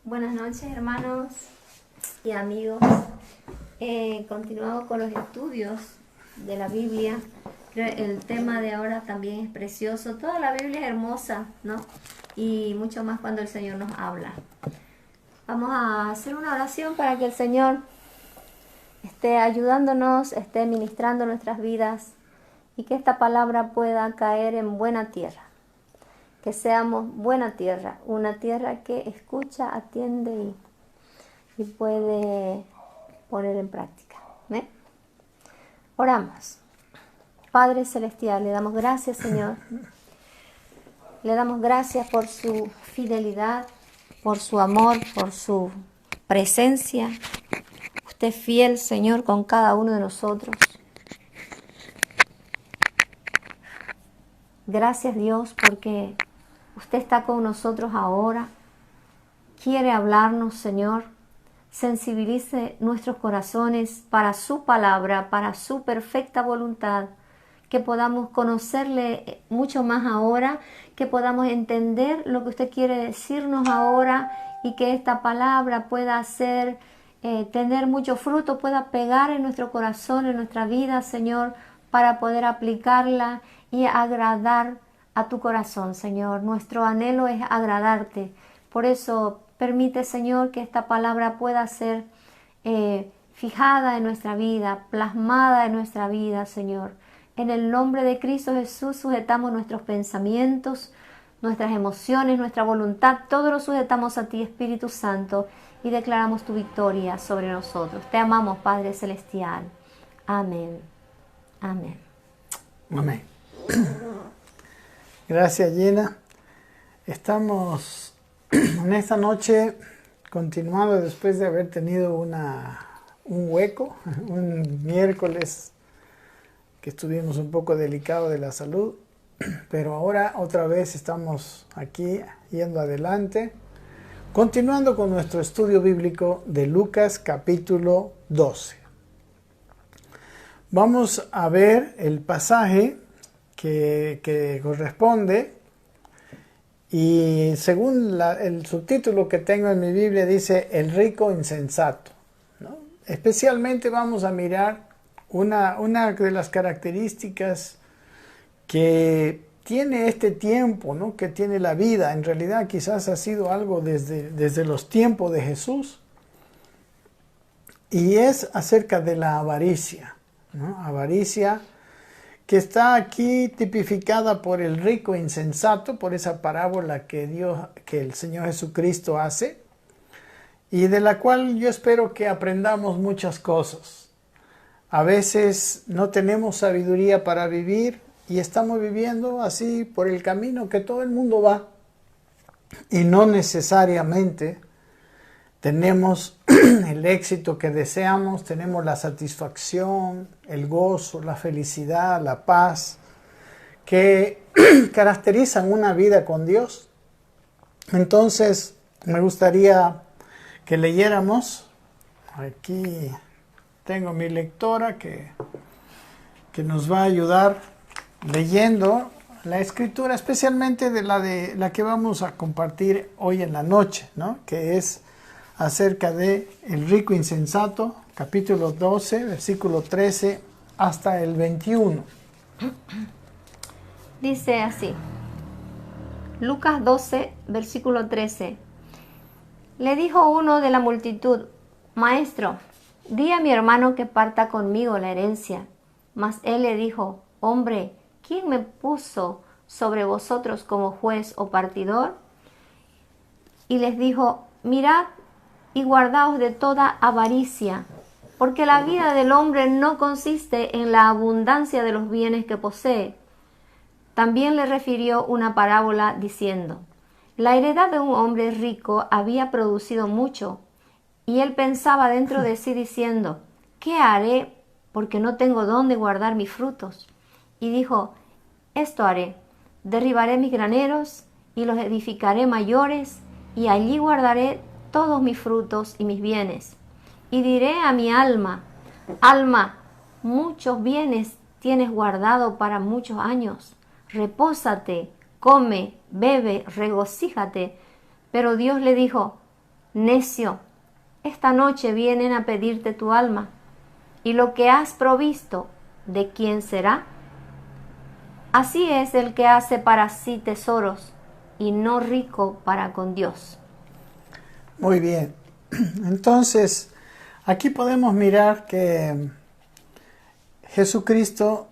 Buenas noches, hermanos y amigos. Continuamos con los estudios de la Biblia. El tema de ahora también es precioso. Toda la Biblia es hermosa, ¿no? Y mucho más cuando el Señor nos habla. Vamos a hacer una oración para que el Señor esté ayudándonos, esté ministrando nuestras vidas y que esta palabra pueda caer en buena tierra. Que seamos buena tierra, una tierra que escucha, atiende y puede poner en práctica. ¿Eh? Oramos. Padre Celestial, le damos gracias, Señor. Le damos gracias por su fidelidad, por su amor, por su presencia. Usted es fiel, Señor, con cada uno de nosotros. Gracias, Dios, porque usted está con nosotros ahora. Quiere hablarnos, Señor. Sensibilice nuestros corazones para su palabra, para su perfecta voluntad. Que podamos conocerle mucho más ahora, que podamos entender lo que usted quiere decirnos ahora y que esta palabra pueda hacer, tener mucho fruto, pueda pegar en nuestro corazón, en nuestra vida, Señor, para poder aplicarla y agradar a tu corazón, Señor. Nuestro anhelo es agradarte. Por eso permite, Señor, que esta palabra pueda ser fijada en nuestra vida, plasmada en nuestra vida, Señor. En el nombre de Cristo Jesús sujetamos nuestros pensamientos, nuestras emociones, nuestra voluntad, todo lo sujetamos a ti, Espíritu Santo, y declaramos tu victoria sobre nosotros. Te amamos, Padre Celestial. Amén. Amén. Amén. Gracias, Gina. Estamos en esta noche continuando después de haber tenido un hueco, un miércoles que estuvimos un poco delicados de la salud, pero ahora otra vez estamos aquí yendo adelante, continuando con nuestro estudio bíblico de Lucas capítulo 12. Vamos a ver el pasaje que corresponde y según el subtítulo que tengo en mi Biblia dice El rico insensato, ¿no? Especialmente vamos a mirar una de las características que tiene este tiempo, ¿no? Que tiene la vida. En realidad quizás ha sido algo desde los tiempos de Jesús, y es acerca de la avaricia, ¿no? Avaricia que está aquí tipificada por el rico insensato, por esa parábola que el Señor Jesucristo hace, y de la cual yo espero que aprendamos muchas cosas. A veces no tenemos sabiduría para vivir y estamos viviendo así por el camino que todo el mundo va, y no necesariamente tenemos el éxito que deseamos, tenemos la satisfacción, el gozo, la felicidad, la paz que caracterizan una vida con Dios. Entonces me gustaría que leyéramos. Aquí tengo mi lectora que nos va a ayudar leyendo la escritura, especialmente de la que vamos a compartir hoy en la noche, ¿no? Que es acerca de el rico insensato, capítulo 12, versículo 13 hasta el 21. Dice así, Lucas 12, versículo 13. Le dijo uno de la multitud: Maestro, di a mi hermano que parta conmigo la herencia. Mas él le dijo: Hombre, ¿quién me puso sobre vosotros como juez o partidor? Y les dijo: Mirad y guardaos de toda avaricia, porque la vida del hombre no consiste en la abundancia de los bienes que posee. También le refirió una parábola diciendo: La heredad de un hombre rico había producido mucho, y él pensaba dentro de sí diciendo: ¿Qué haré? Porque no tengo dónde guardar mis frutos. Y dijo: Esto haré: derribaré mis graneros y los edificaré mayores, y allí guardaré todos mis frutos y mis bienes. Y diré a mi alma: Alma, muchos bienes tienes guardado para muchos años. Repósate, come, bebe, regocíjate. Pero Dios le dijo: Necio, esta noche vienen a pedirte tu alma, y lo que has provisto, ¿de quién será? Así es el que hace para sí tesoros, y no rico para con Dios. Muy bien. Entonces, aquí podemos mirar que Jesucristo,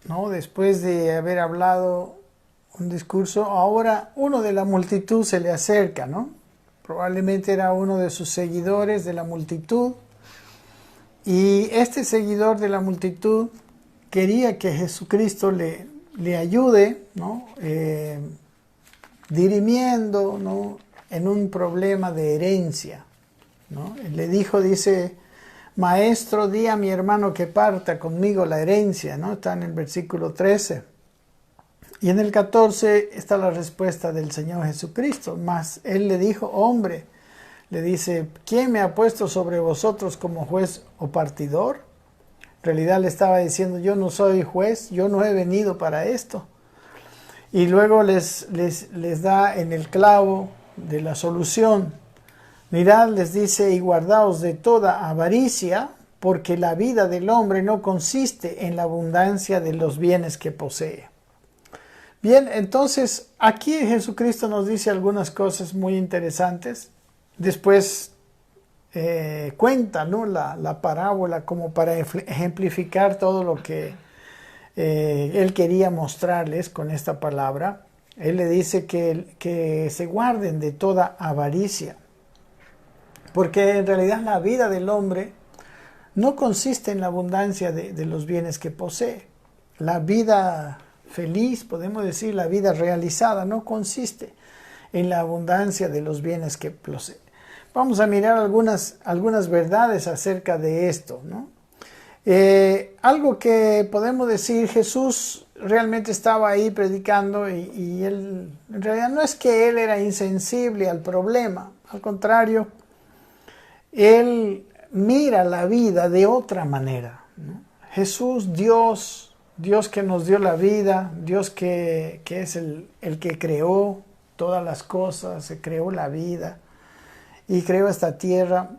¿no?, después de haber hablado un discurso, ahora uno de la multitud se le acerca, ¿no? Probablemente era uno de sus seguidores de la multitud. Y este seguidor de la multitud quería que Jesucristo le ayude, ¿no?, dirimiendo, ¿no?, en un problema de herencia, ¿no? Le dijo, dice, maestro, di a mi hermano que parta conmigo la herencia, ¿no? Está en el versículo 13. Y en el 14 está la respuesta del Señor Jesucristo. Mas él le dijo, hombre, le dice, ¿quién me ha puesto sobre vosotros como juez o partidor? En realidad le estaba diciendo, yo no soy juez, yo no he venido para esto. Y luego les da en el clavo de la solución. Mirad, les dice, y guardaos de toda avaricia, porque la vida del hombre no consiste en la abundancia de los bienes que posee. Bien, entonces aquí Jesucristo nos dice algunas cosas muy interesantes. Después cuenta, ¿no?, la parábola como para ejemplificar todo lo que él quería mostrarles con esta palabra. Él le dice que se guarden de toda avaricia, porque en realidad la vida del hombre no consiste en la abundancia de los bienes que posee. La vida feliz, podemos decir, la vida realizada, no consiste en la abundancia de los bienes que posee. Vamos a mirar algunas verdades acerca de esto, ¿no? Algo que podemos decir, Jesús realmente estaba ahí predicando y él, en realidad no es que él era insensible al problema, al contrario, él mira la vida de otra manera, ¿no? Jesús, Dios que nos dio la vida, Dios que es el que creó todas las cosas, se creó la vida y creó esta tierra,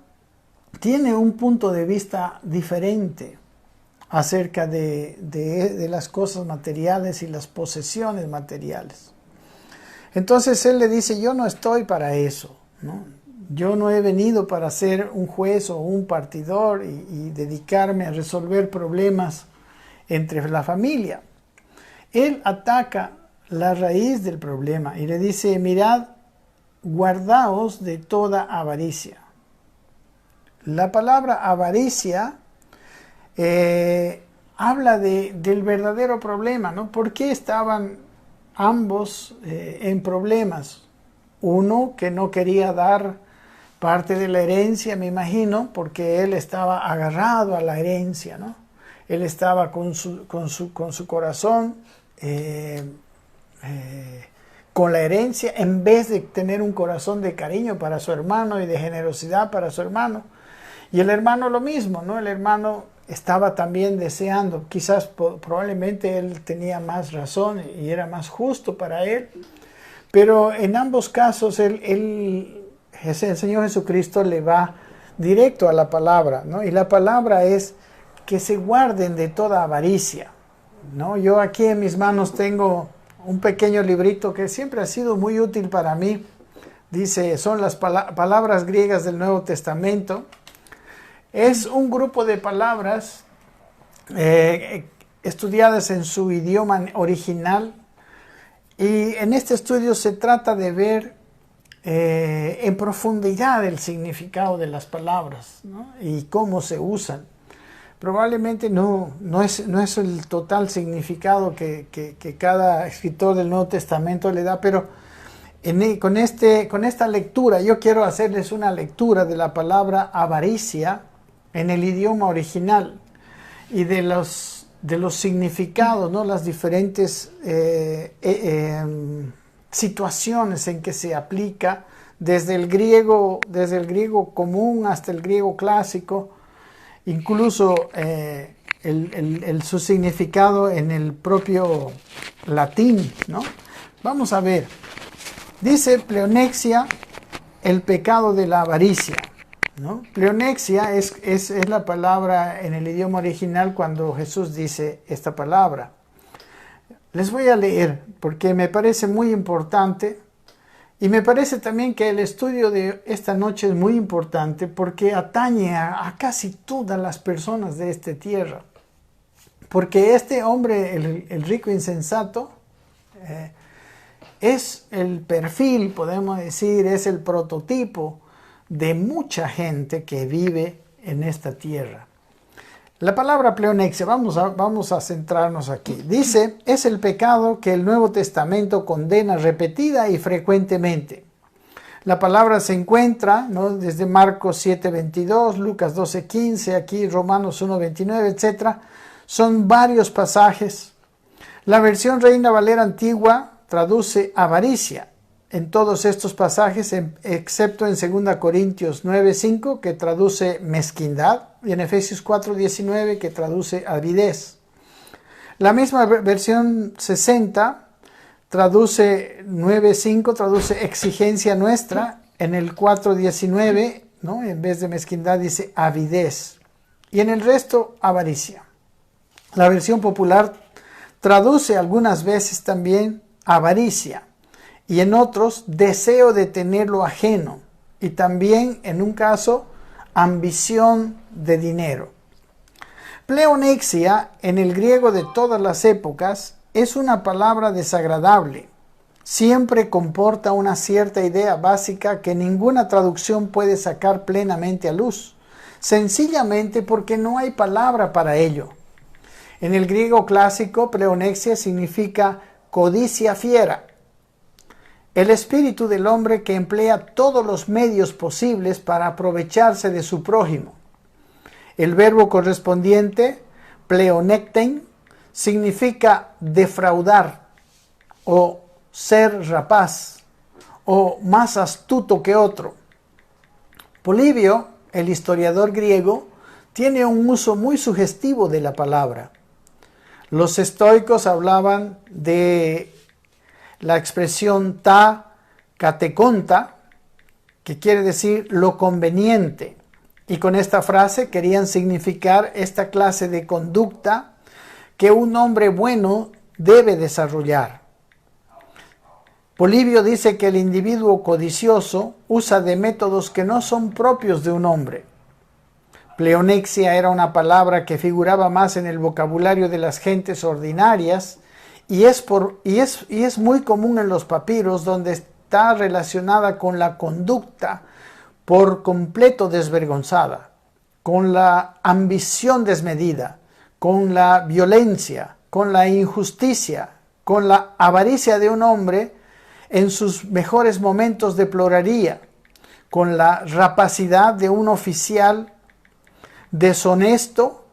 tiene un punto de vista diferente acerca de las cosas materiales y las posesiones materiales. Entonces él le dice, yo no estoy para eso, ¿no? Yo no he venido para ser un juez o un partidor y dedicarme a resolver problemas entre la familia. Él ataca la raíz del problema y le dice, mirad, guardaos de toda avaricia. La palabra avaricia habla del verdadero problema, ¿no? ¿Por qué estaban ambos en problemas? Uno que no quería dar parte de la herencia, me imagino, porque él estaba agarrado a la herencia, ¿no? Él estaba con su corazón con la herencia, en vez de tener un corazón de cariño para su hermano y de generosidad para su hermano. Y el hermano lo mismo, ¿no? El hermano estaba también deseando, quizás probablemente él tenía más razón y era más justo para él, pero en ambos casos el Señor Jesucristo le va directo a la palabra, ¿no? Y la palabra es que se guarden de toda avaricia, ¿no? Yo aquí en mis manos tengo un pequeño librito que siempre ha sido muy útil para mí. Dice, son las palabras griegas del Nuevo Testamento. Es un grupo de palabras estudiadas en su idioma original. Y en este estudio se trata de ver en profundidad el significado de las palabras, ¿no? Y cómo se usan. Probablemente no es el total significado que cada escritor del Nuevo Testamento le da, pero con esta lectura yo quiero hacerles una lectura de la palabra avaricia en el idioma original y de los significados, ¿no? Las diferentes situaciones en que se aplica desde el griego común hasta el griego clásico, incluso su significado en el propio latín, ¿no? Vamos a ver. Dice pleonexia, el pecado de la avaricia, ¿no? Pleonexia es la palabra en el idioma original cuando Jesús dice esta palabra. Les voy a leer porque me parece muy importante y me parece también que el estudio de esta noche es muy importante porque atañe a casi todas las personas de esta tierra. Porque este hombre, el rico insensato, es el perfil, podemos decir, es el prototipo de mucha gente que vive en esta tierra. La palabra pleonexia, vamos a centrarnos aquí. Dice, es el pecado que el Nuevo Testamento condena repetida y frecuentemente. La palabra se encuentra, ¿no?, desde Marcos 7:22, Lucas 12:15, aquí Romanos 1:29, etc. Son varios pasajes. La versión Reina Valera antigua traduce avaricia en todos estos pasajes, excepto en 2 Corintios 9:5, que traduce mezquindad, y en Efesios 4:19, que traduce avidez. La misma versión 60 traduce 9:5, traduce exigencia nuestra, en el 4:19, ¿no?, en vez de mezquindad dice avidez, y en el resto avaricia. La versión popular traduce algunas veces también avaricia, y en otros deseo de tener lo ajeno, y también en un caso ambición de dinero. Pleonexia en el griego de todas las épocas es una palabra desagradable. Siempre comporta una cierta idea básica que ninguna traducción puede sacar plenamente a luz, sencillamente porque no hay palabra para ello. En el griego clásico, pleonexia significa codicia fiera, el espíritu del hombre que emplea todos los medios posibles para aprovecharse de su prójimo. El verbo correspondiente, pleonektein, significa defraudar o ser rapaz o más astuto que otro. Polibio, el historiador griego, tiene un uso muy sugestivo de la palabra. Los estoicos hablaban de la expresión ta katekonta, que quiere decir lo conveniente, y con esta frase querían significar esta clase de conducta que un hombre bueno debe desarrollar. Polibio dice que el individuo codicioso usa de métodos que no son propios de un hombre. Pleonexia era una palabra que figuraba más en el vocabulario de las gentes ordinarias y es muy común en los papiros, donde está relacionada con la conducta por completo desvergonzada, con la ambición desmedida, con la violencia, con la injusticia, con la avaricia de un hombre en sus mejores momentos deploraría, con la rapacidad de un oficial deshonesto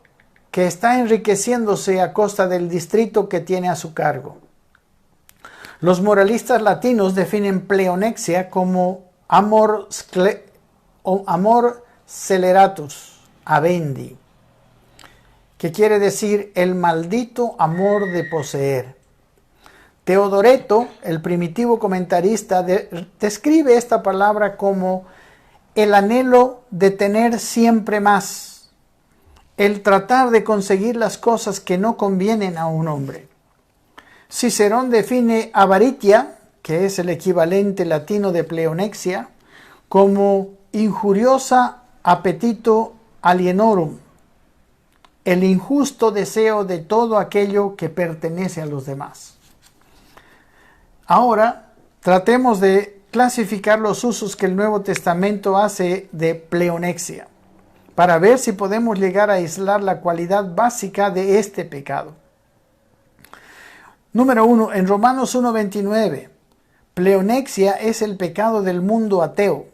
que está enriqueciéndose a costa del distrito que tiene a su cargo. Los moralistas latinos definen pleonexia como amor sceleratus habendi, que quiere decir el maldito amor de poseer. Teodoreto, el primitivo comentarista, describe esta palabra como el anhelo de tener siempre más, el tratar de conseguir las cosas que no convienen a un hombre. Cicerón define avaritia, que es el equivalente latino de pleonexia, como injuriosa appetito alienorum, el injusto deseo de todo aquello que pertenece a los demás. Ahora, tratemos de clasificar los usos que el Nuevo Testamento hace de pleonexia, para ver si podemos llegar a aislar la cualidad básica de este pecado. Número 1, en Romanos 1:29, pleonexia es el pecado del mundo ateo,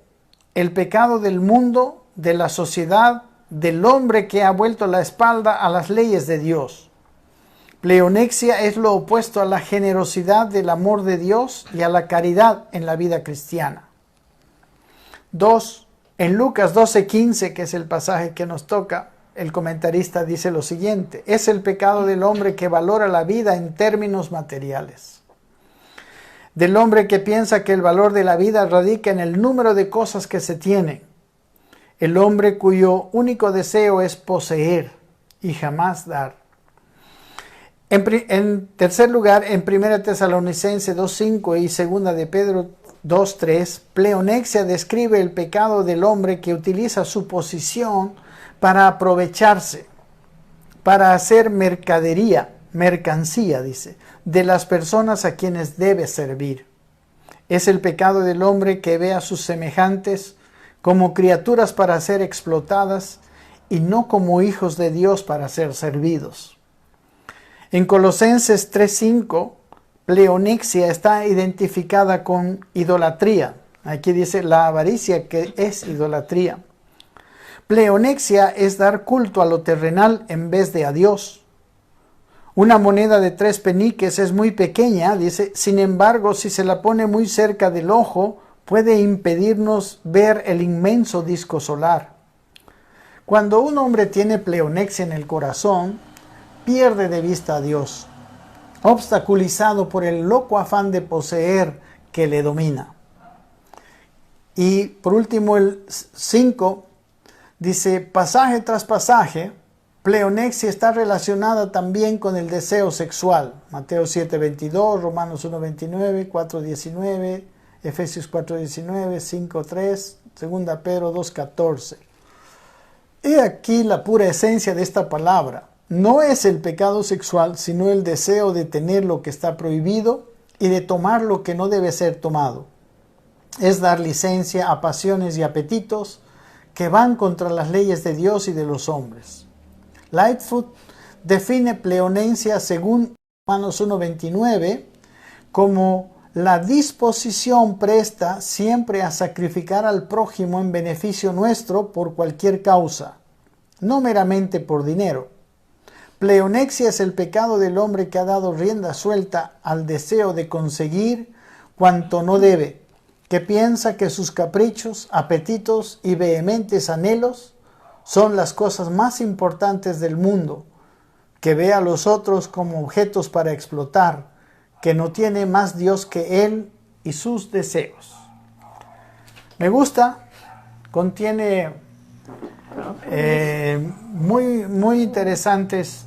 el pecado del mundo, de la sociedad, del hombre que ha vuelto la espalda a las leyes de Dios. Pleonexia es lo opuesto a la generosidad del amor de Dios y a la caridad en la vida cristiana. 2. En Lucas 12:15, que es el pasaje que nos toca, el comentarista dice lo siguiente: es el pecado del hombre que valora la vida en términos materiales. del hombre que piensa que el valor de la vida radica en el número de cosas que se tienen. El hombre cuyo único deseo es poseer y jamás dar. En tercer lugar, en 1 Tesalonicenses 2:5 y 2 de Pedro 2:3, Pleonexia describe el pecado del hombre que utiliza su posición para aprovecharse, para hacer mercancía, dice, de las personas a quienes debe servir. Es el pecado del hombre que ve a sus semejantes como criaturas para ser explotadas y no como hijos de Dios para ser servidos. En Colosenses 3:5, pleonexia está identificada con idolatría. Aquí dice la avaricia, que es idolatría. Pleonexia es dar culto a lo terrenal en vez de a Dios. Una moneda de 3 peniques es muy pequeña, dice, sin embargo, si se la pone muy cerca del ojo, puede impedirnos ver el inmenso disco solar. Cuando un hombre tiene pleonexia en el corazón, pierde de vista a Dios, obstaculizado por el loco afán de poseer que le domina. Y por último el 5 dice, pasaje tras pasaje, pleonexia está relacionada también con el deseo sexual. Mateo 7:22, Romanos 1:29, 4:19, Efesios 4:19, 5:3, 2 Pedro 2:14. He aquí la pura esencia de esta palabra. No es el pecado sexual, sino el deseo de tener lo que está prohibido y de tomar lo que no debe ser tomado. Es dar licencia a pasiones y apetitos que van contra las leyes de Dios y de los hombres. Lightfoot define pleonencia según Romanos 1:29 como la disposición presta siempre a sacrificar al prójimo en beneficio nuestro por cualquier causa, no meramente por dinero. Pleonexia es el pecado del hombre que ha dado rienda suelta al deseo de conseguir cuanto no debe, que piensa que sus caprichos, apetitos y vehementes anhelos son las cosas más importantes del mundo, que ve a los otros como objetos para explotar, que no tiene más Dios que Él y sus deseos. Me gusta, contiene muy interesantes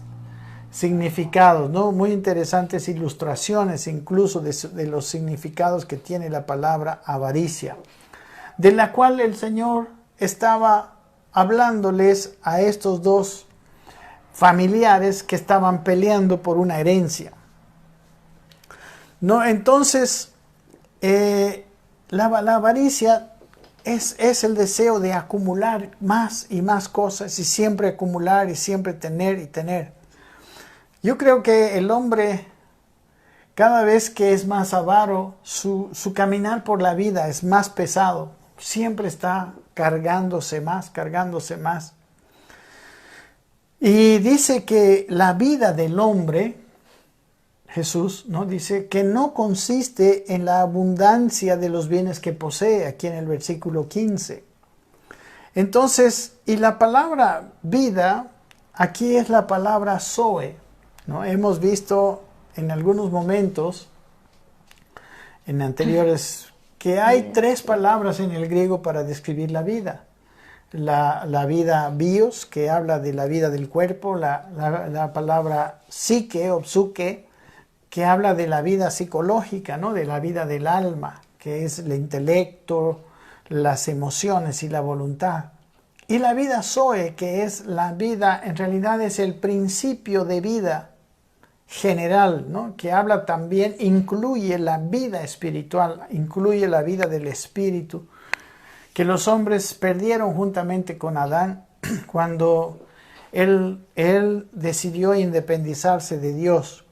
significados, ¿no? Muy interesantes ilustraciones incluso de los significados que tiene la palabra avaricia, de la cual el Señor estaba hablándoles a estos dos familiares que estaban peleando por una herencia. No, entonces, la avaricia es el deseo de acumular más y más cosas y siempre acumular y siempre tener y tener. Yo creo que el hombre, cada vez que es más avaro, su caminar por la vida es más pesado. Siempre está cargándose más. Y dice que la vida del hombre, Jesús, ¿no? Dice que no consiste en la abundancia de los bienes que posee, aquí en el versículo 15. Entonces, y la palabra vida, aquí es la palabra zoe, ¿no? Hemos visto en algunos momentos, en anteriores, que hay 3 palabras en el griego para describir la vida. La vida bios, que habla de la vida del cuerpo, la palabra psique o psuke, que habla de la vida psicológica, ¿no? De la vida del alma, que es el intelecto, las emociones y la voluntad. Y la vida zoe, que es la vida, en realidad es el principio de vida general, ¿no? Que habla también, incluye la vida espiritual, incluye la vida del espíritu, que los hombres perdieron juntamente con Adán cuando él decidió independizarse de Dios.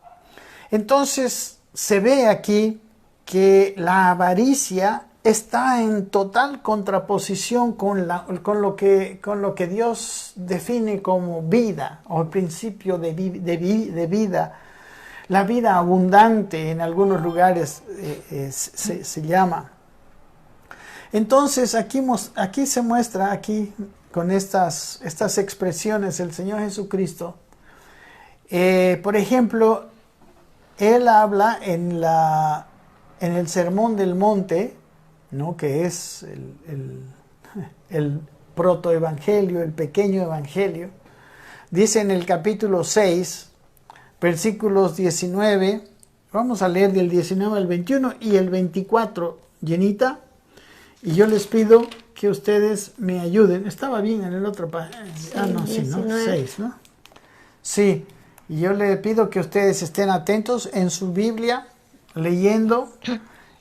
Entonces se ve aquí que la avaricia está en total contraposición con lo que Dios define como vida, o el principio de vida. La vida abundante en algunos lugares se llama. Entonces aquí se muestra, aquí con estas expresiones, el Señor Jesucristo, por ejemplo, Él habla en en el Sermón del Monte, ¿no? Que es el protoevangelio, el pequeño evangelio, dice en el capítulo 6, versículos 19, vamos a leer del 19 al 21 y el 24, Jenita, y yo les pido que ustedes me ayuden. Estaba bien en el otro sí, no, 19. Sí, ¿no? 6, ¿no? Sí, y yo les pido que ustedes estén atentos en su Biblia, leyendo.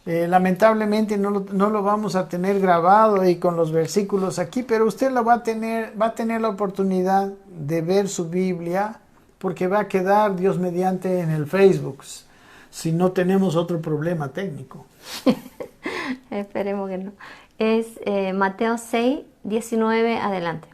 Lamentablemente no lo vamos a tener grabado y con los versículos aquí, pero usted va a tener la oportunidad de ver su Biblia, porque va a quedar, Dios mediante, en el Facebook, si no tenemos otro problema técnico. Esperemos que no. Es Mateo 6, 19 adelante.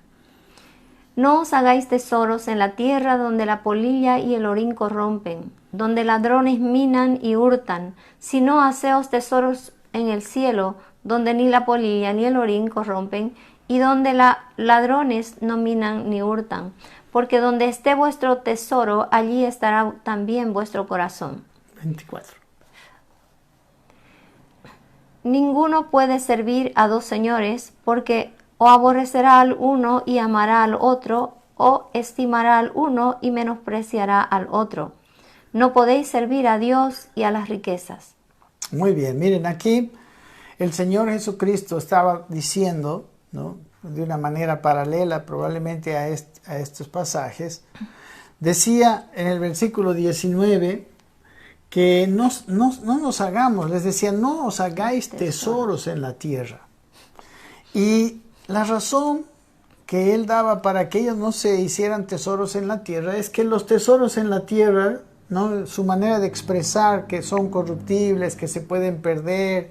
No os hagáis tesoros en la tierra donde la polilla y el orín corrompen, donde ladrones minan y hurtan, sino haceos tesoros en el cielo, donde ni la polilla ni el orín corrompen, y donde ladrones no minan ni hurtan, porque donde esté vuestro tesoro, allí estará también vuestro corazón. 24. Ninguno puede servir a dos señores, porque o aborrecerá al uno y amará al otro, o estimará al uno y menospreciará al otro. No podéis servir a Dios y a las riquezas. Muy bien, miren, aquí el Señor Jesucristo estaba diciendo, ¿no?, de una manera paralela probablemente a estos pasajes, decía en el versículo 19 que no nos hagamos, les decía, no os hagáis tesoros en la tierra. Y la razón que él daba para que ellos no se hicieran tesoros en la tierra es que los tesoros en la tierra, ¿no?, su manera de expresar que son corruptibles, que se pueden perder,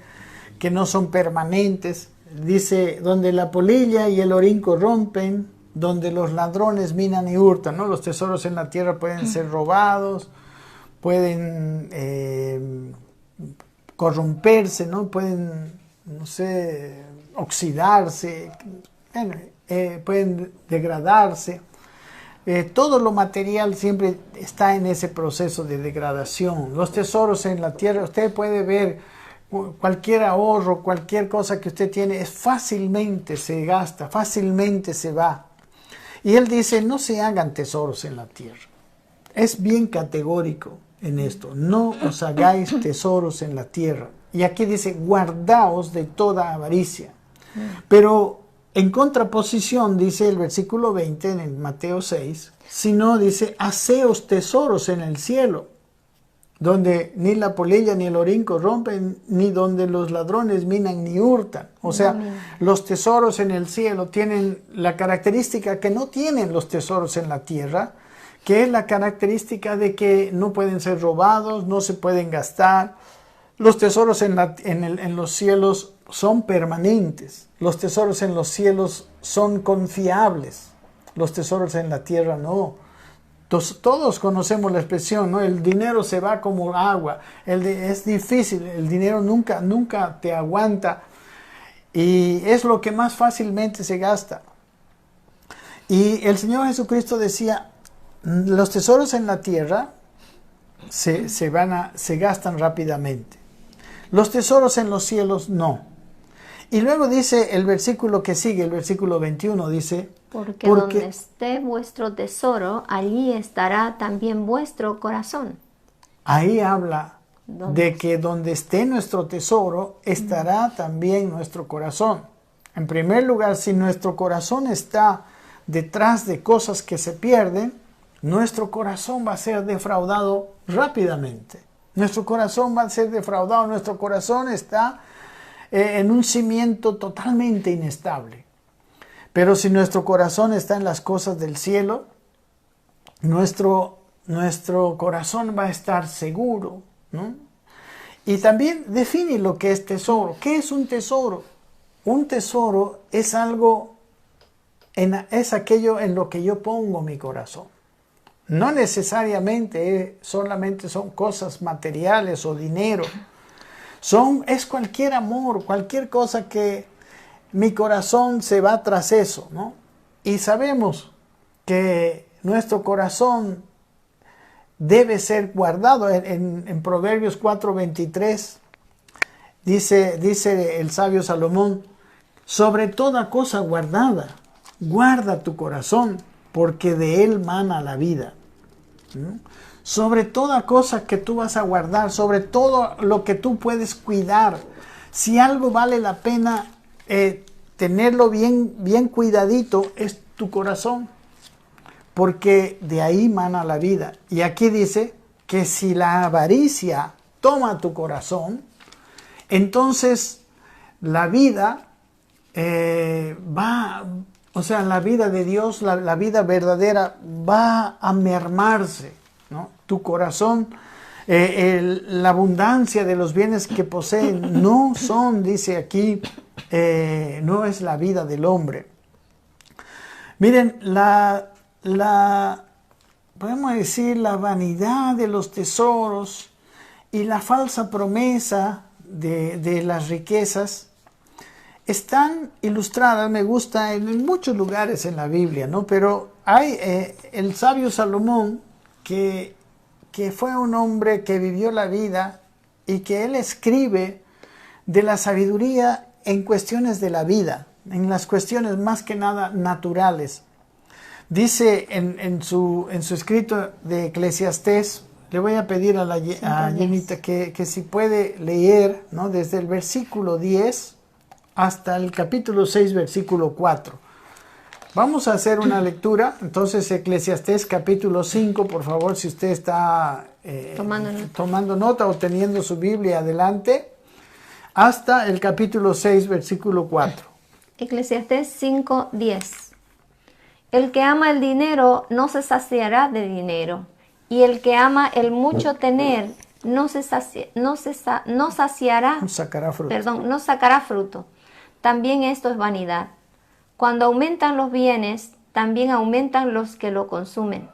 que no son permanentes, dice, donde la polilla y el orín corrompen, donde los ladrones minan y hurtan, ¿no? Los tesoros en la tierra pueden ser robados, pueden corromperse, ¿no? Pueden, no sé, oxidarse, pueden degradarse. Todo lo material siempre está en ese proceso de degradación. Los tesoros en la tierra, usted puede ver cualquier ahorro, cualquier cosa que usted tiene, fácilmente se gasta, fácilmente se va. Y él dice, no se hagan tesoros en la tierra. Es bien categórico en esto, no os hagáis tesoros en la tierra. Y aquí dice, guardaos de toda avaricia. Pero en contraposición, dice el versículo 20 en Mateo 6, sino dice, haceos tesoros en el cielo, donde ni la polilla ni el orín corrompen, ni donde los ladrones minan ni hurtan. O sea, los tesoros en el cielo tienen la característica que no tienen los tesoros en la tierra, que es la característica de que no pueden ser robados, no se pueden gastar. Los tesoros en los cielos son permanentes. Los tesoros en los cielos son confiables. Los tesoros en la tierra no. Todos conocemos la expresión, ¿no? El dinero se va como agua. Es difícil, el dinero nunca te aguanta. Y es lo que más fácilmente se gasta. Y el Señor Jesucristo decía, los tesoros en la tierra se gastan rápidamente. Los tesoros en los cielos no. Y luego dice el versículo que sigue, el versículo 21, dice, porque donde esté vuestro tesoro, allí estará también vuestro corazón. Ahí habla de que donde esté nuestro tesoro, estará también nuestro corazón. En primer lugar, si nuestro corazón está detrás de cosas que se pierden, nuestro corazón va a ser defraudado rápidamente. Nuestro corazón va a ser defraudado, nuestro corazón está en un cimiento totalmente inestable. Pero si nuestro corazón está en las cosas del cielo, nuestro corazón va a estar seguro, ¿no? Y también define lo que es tesoro. ¿Qué es un tesoro? Un tesoro es es aquello en lo que yo pongo mi corazón. No necesariamente solamente son cosas materiales o dinero. Es cualquier amor, cualquier cosa que mi corazón se va tras eso, ¿no? Y sabemos que nuestro corazón debe ser guardado. En Proverbios 4:23 Dice el sabio Salomón, sobre toda cosa guardada, guarda tu corazón, porque de él mana la vida. ¿Mm? Sobre toda cosa que tú vas a guardar, sobre todo lo que tú puedes cuidar, si algo vale la pena tenerlo bien cuidadito, es tu corazón, porque de ahí mana la vida. Y aquí dice que si la avaricia toma tu corazón, entonces la vida la vida de Dios, la vida verdadera va a mermarse, ¿no? Tu corazón, la abundancia de los bienes que poseen no son, dice aquí, no es la vida del hombre. Miren, podemos decir, la vanidad de los tesoros y la falsa promesa de las riquezas están ilustradas, me gusta, en muchos lugares en la Biblia, ¿no? Pero hay el sabio Salomón, que fue un hombre que vivió la vida y que él escribe de la sabiduría en cuestiones de la vida, en las cuestiones más que nada naturales. Dice en su escrito de Eclesiastés, le voy a pedir a Jenita que si puede leer, ¿no? Desde el versículo 10 hasta el capítulo 6, versículo 4. Vamos a hacer una lectura. Entonces, Eclesiastés capítulo 5, por favor, si usted está tomando nota o teniendo su Biblia adelante, hasta el capítulo 6, versículo 4. Eclesiastés 5, 10. El que ama el dinero no se saciará de dinero, y el que ama el mucho tener no sacará fruto. También esto es vanidad. Cuando aumentan los bienes, también aumentan los que lo consumen.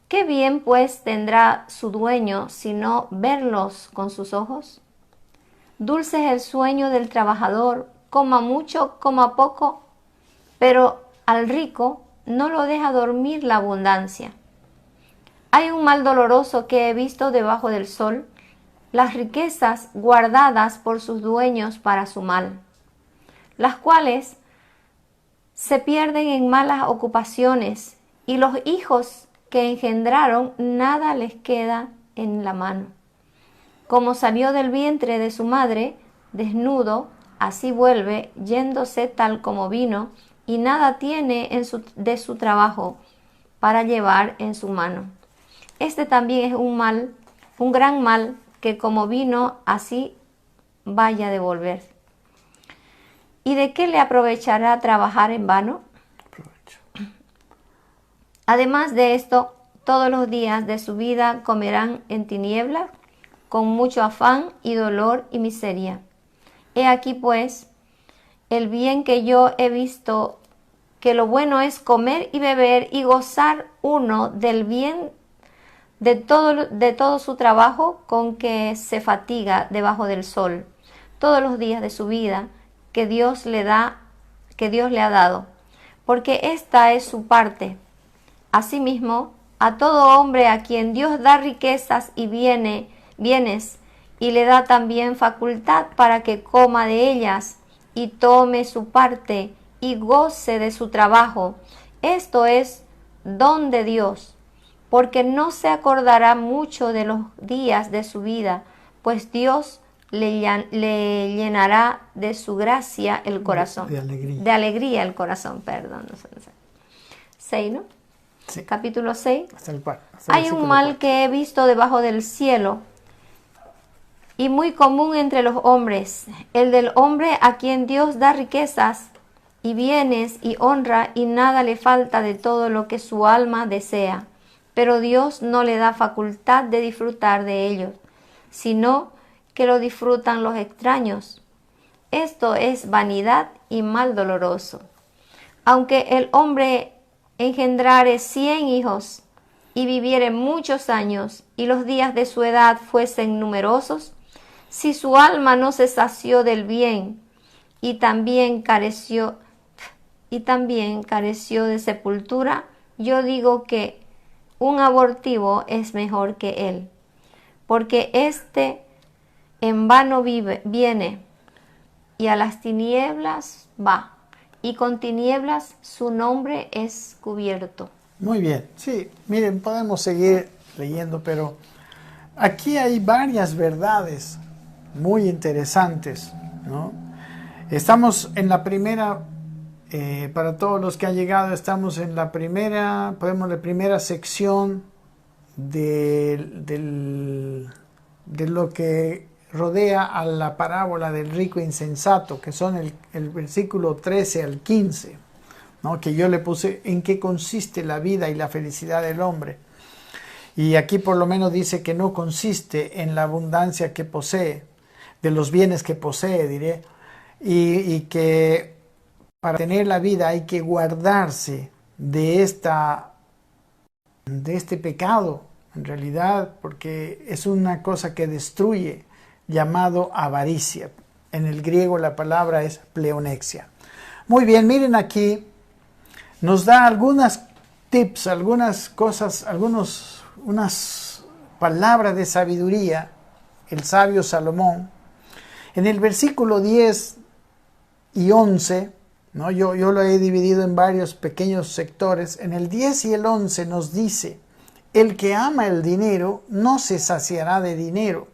¿Qué bien pues tendrá su dueño sino verlos con sus ojos? Dulce es el sueño del trabajador, coma mucho, coma poco, pero al rico no lo deja dormir la abundancia. Hay un mal doloroso que he visto debajo del sol, las riquezas guardadas por sus dueños para su mal, las cuales se pierden en malas ocupaciones, y los hijos que engendraron nada les queda en la mano. Como salió del vientre de su madre, desnudo, así vuelve, yéndose tal como vino, y nada tiene de su trabajo para llevar en su mano. Este también es un gran mal, que como vino, así vaya a devolver. ¿Y de qué le aprovechará trabajar en vano? Además de esto, todos los días de su vida comerán en tinieblas, con mucho afán y dolor y miseria. He aquí pues el bien que yo he visto, que lo bueno es comer y beber y gozar uno del bien de todo su trabajo con que se fatiga debajo del sol, todos los días de su vida que Dios le ha dado, porque esta es su parte. Asimismo, a todo hombre a quien Dios da riquezas y bienes, y le da también facultad para que coma de ellas, y tome su parte, y goce de su trabajo. Esto es don de Dios, porque no se acordará mucho de los días de su vida, pues Dios le llenará de su gracia el corazón. De alegría el corazón, perdón. 6, ¿no? Sí. Capítulo 6. Hay un mal que he visto debajo del cielo y muy común entre los hombres, el del hombre a quien Dios da riquezas y bienes y honra, y nada le falta de todo lo que su alma desea, pero Dios no le da facultad de disfrutar de ellos, sino que lo disfrutan los extraños. Esto es vanidad y mal doloroso. Aunque el hombre engendrare 100 hijos y viviere muchos años, y los días de su edad fuesen numerosos, si su alma no se sació del bien y también careció de sepultura, yo digo que un abortivo es mejor que él, porque en vano viene, y a las tinieblas va, y con tinieblas su nombre es cubierto. Muy bien, sí, miren, podemos seguir leyendo, pero aquí hay varias verdades muy interesantes, ¿no? Estamos en la primera, para todos los que han llegado, estamos en la primera, la primera sección de lo que rodea a la parábola del rico insensato, que son el versículo 13 al 15, ¿no? Que yo le puse en qué consiste la vida y la felicidad del hombre. Y aquí por lo menos dice que no consiste en la abundancia que posee, de los bienes que posee, diré, y que para tener la vida hay que guardarse de este pecado, en realidad, porque es una cosa que destruye, llamado avaricia. En el griego la palabra es pleonexia. Muy bien, miren aquí, nos da algunas tips, algunas cosas, unas palabras de sabiduría, el sabio Salomón. En el versículo 10 y 11, ¿no? Yo lo he dividido en varios pequeños sectores. En el 10 y el 11 nos dice: el que ama el dinero no se saciará de dinero,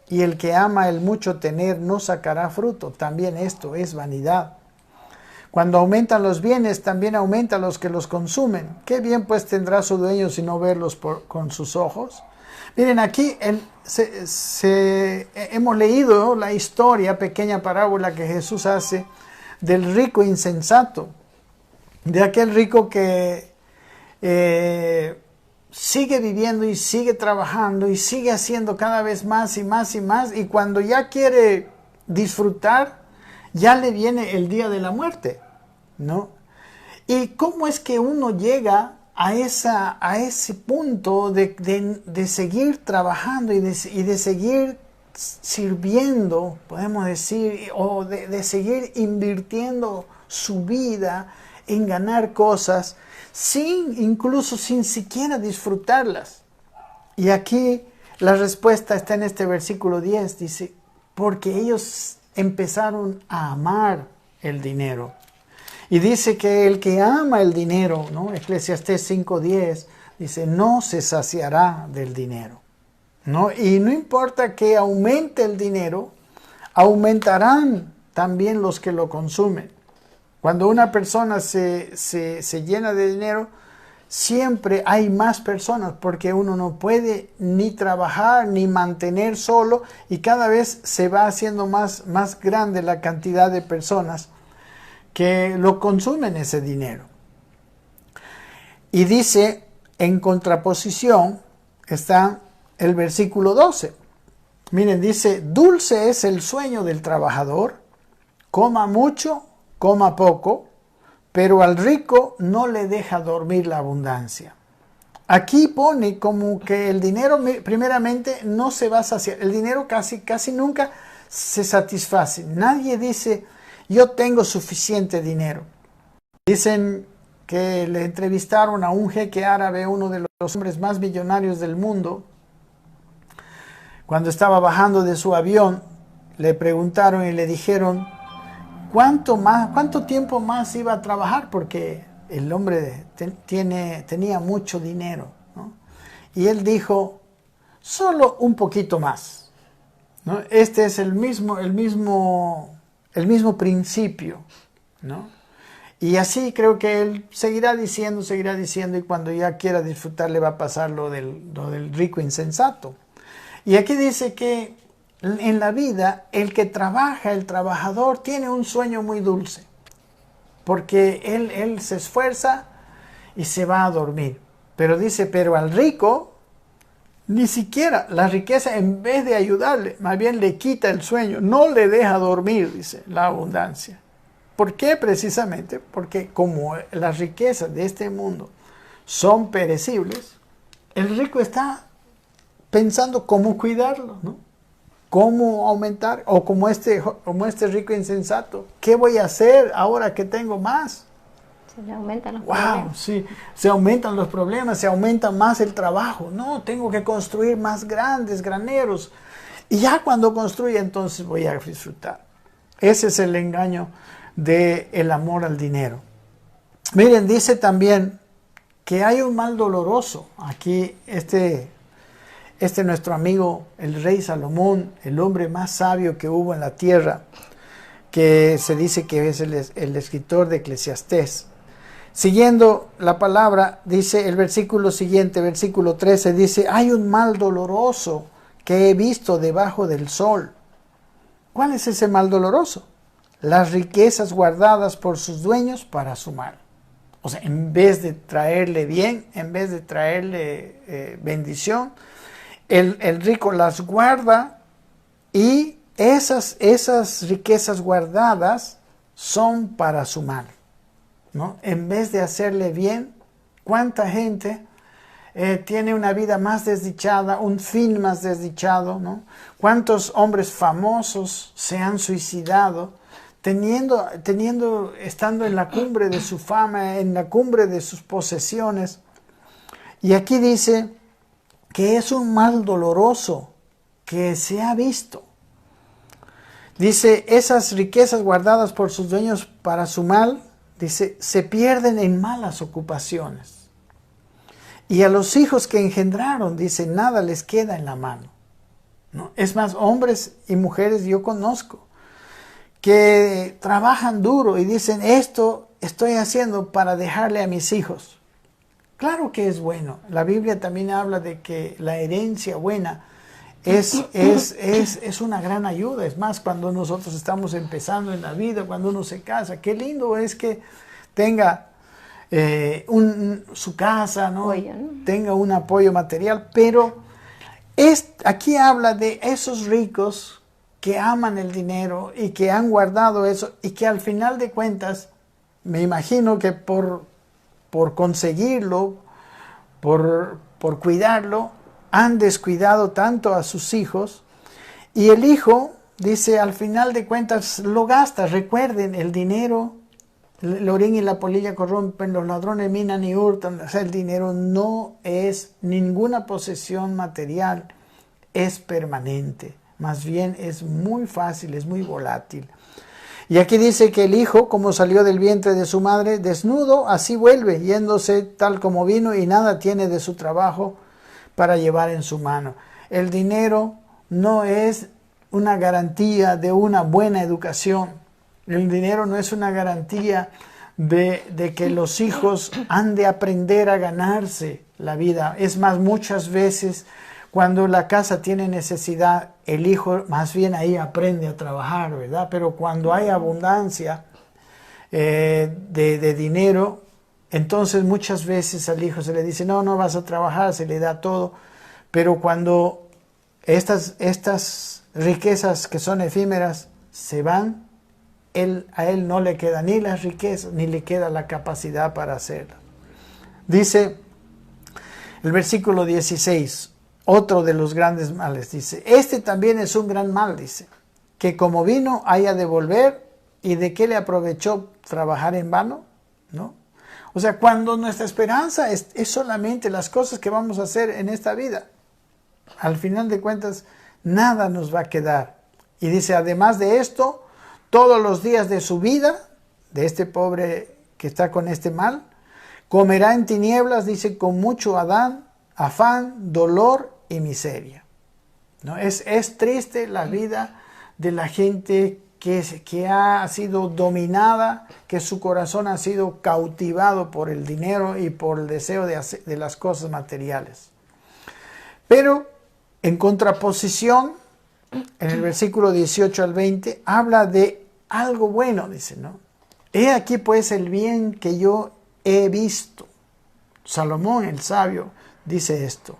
y el que ama el mucho tener no sacará fruto. También esto es vanidad. Cuando aumentan los bienes, también aumentan los que los consumen. ¿Qué bien pues tendrá su dueño si no verlos con sus ojos? Miren, aquí hemos leído la historia, pequeña parábola que Jesús hace del rico insensato, de aquel rico que sigue viviendo y sigue trabajando y sigue haciendo cada vez más y más y más, y cuando ya quiere disfrutar, ya le viene el día de la muerte, ¿no? ¿Y cómo es que uno llega a ese punto de seguir trabajando y de seguir sirviendo, podemos decir, o de seguir invirtiendo su vida en ganar cosas, incluso sin siquiera disfrutarlas? Y aquí la respuesta está en este versículo 10, dice: porque ellos empezaron a amar el dinero. Y dice que el que ama el dinero, ¿no? Eclesiastés 5:10 dice: no se saciará del dinero, ¿no? Y no importa que aumente el dinero, aumentarán también los que lo consumen. Cuando una persona se llena de dinero, siempre hay más personas, porque uno no puede ni trabajar ni mantener solo, y cada vez se va haciendo más grande la cantidad de personas que lo consumen ese dinero. Y dice, en contraposición, está el versículo 12. Miren, dice: dulce es el sueño del trabajador, coma mucho, coma poco, pero al rico no le deja dormir la abundancia. Aquí pone como que el dinero primeramente no se va a saciar. El dinero casi nunca se satisface. Nadie dice: yo tengo suficiente dinero. Dicen que le entrevistaron a un jeque árabe, uno de los hombres más millonarios del mundo. Cuando estaba bajando de su avión, le preguntaron y le dijeron cuánto tiempo más iba a trabajar, porque el hombre tenía mucho dinero, ¿no? Y él dijo: solo un poquito más, ¿no? Este es el mismo principio, ¿no? Y así creo que él seguirá diciendo, y cuando ya quiera disfrutar le va a pasar lo del rico insensato. Y aquí dice que en la vida el que trabaja, el trabajador, tiene un sueño muy dulce, porque él se esfuerza y se va a dormir. Pero dice: pero al rico, ni siquiera la riqueza, en vez de ayudarle, más bien le quita el sueño, no le deja dormir, dice, la abundancia. ¿Por qué? Precisamente porque como las riquezas de este mundo son perecibles, el rico está pensando cómo cuidarlo, ¿no? Cómo aumentar, o como este rico insensato: ¿qué voy a hacer ahora que tengo más? Se le aumentan los problemas. Sí, se aumentan los problemas, se aumenta más el trabajo. No, tengo que construir más grandes graneros. Y ya cuando construya, entonces voy a disfrutar. Ese es el engaño del amor al dinero. Miren, dice también que hay un mal doloroso. Aquí nuestro amigo, el rey Salomón, el hombre más sabio que hubo en la tierra, que se dice que es el escritor de Eclesiastés. Siguiendo la palabra, dice el versículo siguiente, versículo 13, dice, hay un mal doloroso que he visto debajo del sol. ¿Cuál es ese mal doloroso? Las riquezas guardadas por sus dueños para su mal. O sea, en vez de traerle bien, en vez de traerle bendición, el rico las guarda y esas riquezas guardadas son para su mal, ¿no? En vez de hacerle bien, ¿cuánta gente tiene una vida más desdichada, un fin más desdichado, ¿no? ¿Cuántos hombres famosos se han suicidado estando en la cumbre de su fama, en la cumbre de sus posesiones? Y aquí dice que es un mal doloroso que se ha visto. Dice, esas riquezas guardadas por sus dueños para su mal, dice, se pierden en malas ocupaciones. Y a los hijos que engendraron, dice, nada les queda en la mano, ¿no? Es más, hombres y mujeres yo conozco que trabajan duro y dicen, esto estoy haciendo para dejarle a mis hijos. Claro que es bueno. La Biblia también habla de que la herencia buena es una gran ayuda. Es más, cuando nosotros estamos empezando en la vida, cuando uno se casa, qué lindo es que tenga su casa, ¿no? Tenga un apoyo material, pero aquí habla de esos ricos que aman el dinero y que han guardado eso y que al final de cuentas, me imagino que por conseguirlo, por cuidarlo, han descuidado tanto a sus hijos, y el hijo, dice, al final de cuentas lo gasta. Recuerden, el dinero, el orín y la polilla corrompen, los ladrones minan y hurtan. O sea, el dinero no es ninguna posesión material, es permanente. Más bien es muy fácil, es muy volátil. Y aquí dice que el hijo, como salió del vientre de su madre, desnudo, así vuelve, yéndose tal como vino, y nada tiene de su trabajo para llevar en su mano. El dinero no es una garantía de una buena educación. El dinero no es una garantía de que los hijos han de aprender a ganarse la vida. Es más, muchas veces cuando la casa tiene necesidad, el hijo más bien ahí aprende a trabajar, ¿verdad? Pero cuando hay abundancia de dinero, entonces muchas veces al hijo se le dice, no vas a trabajar, se le da todo. Pero cuando estas riquezas que son efímeras se van, a él no le queda ni las riquezas, ni le queda la capacidad para hacerlas. Dice el versículo 16, otro de los grandes males, dice, este también es un gran mal, dice, que como vino haya de volver, ¿y de qué le aprovechó trabajar en vano? ¿No? O sea, cuando nuestra esperanza es solamente las cosas que vamos a hacer en esta vida, al final de cuentas, nada nos va a quedar. Y dice, además de esto, todos los días de su vida, de este pobre que está con este mal, comerá en tinieblas, dice, con mucho afán, dolor y miseria. ¿No? Es triste la vida de la gente que ha sido dominada, que su corazón ha sido cautivado por el dinero y por el deseo de las cosas materiales. Pero en contraposición, en el versículo 18 al 20, habla de algo bueno, dice, ¿no? He aquí pues el bien que yo he visto. Salomón, el sabio, dice esto.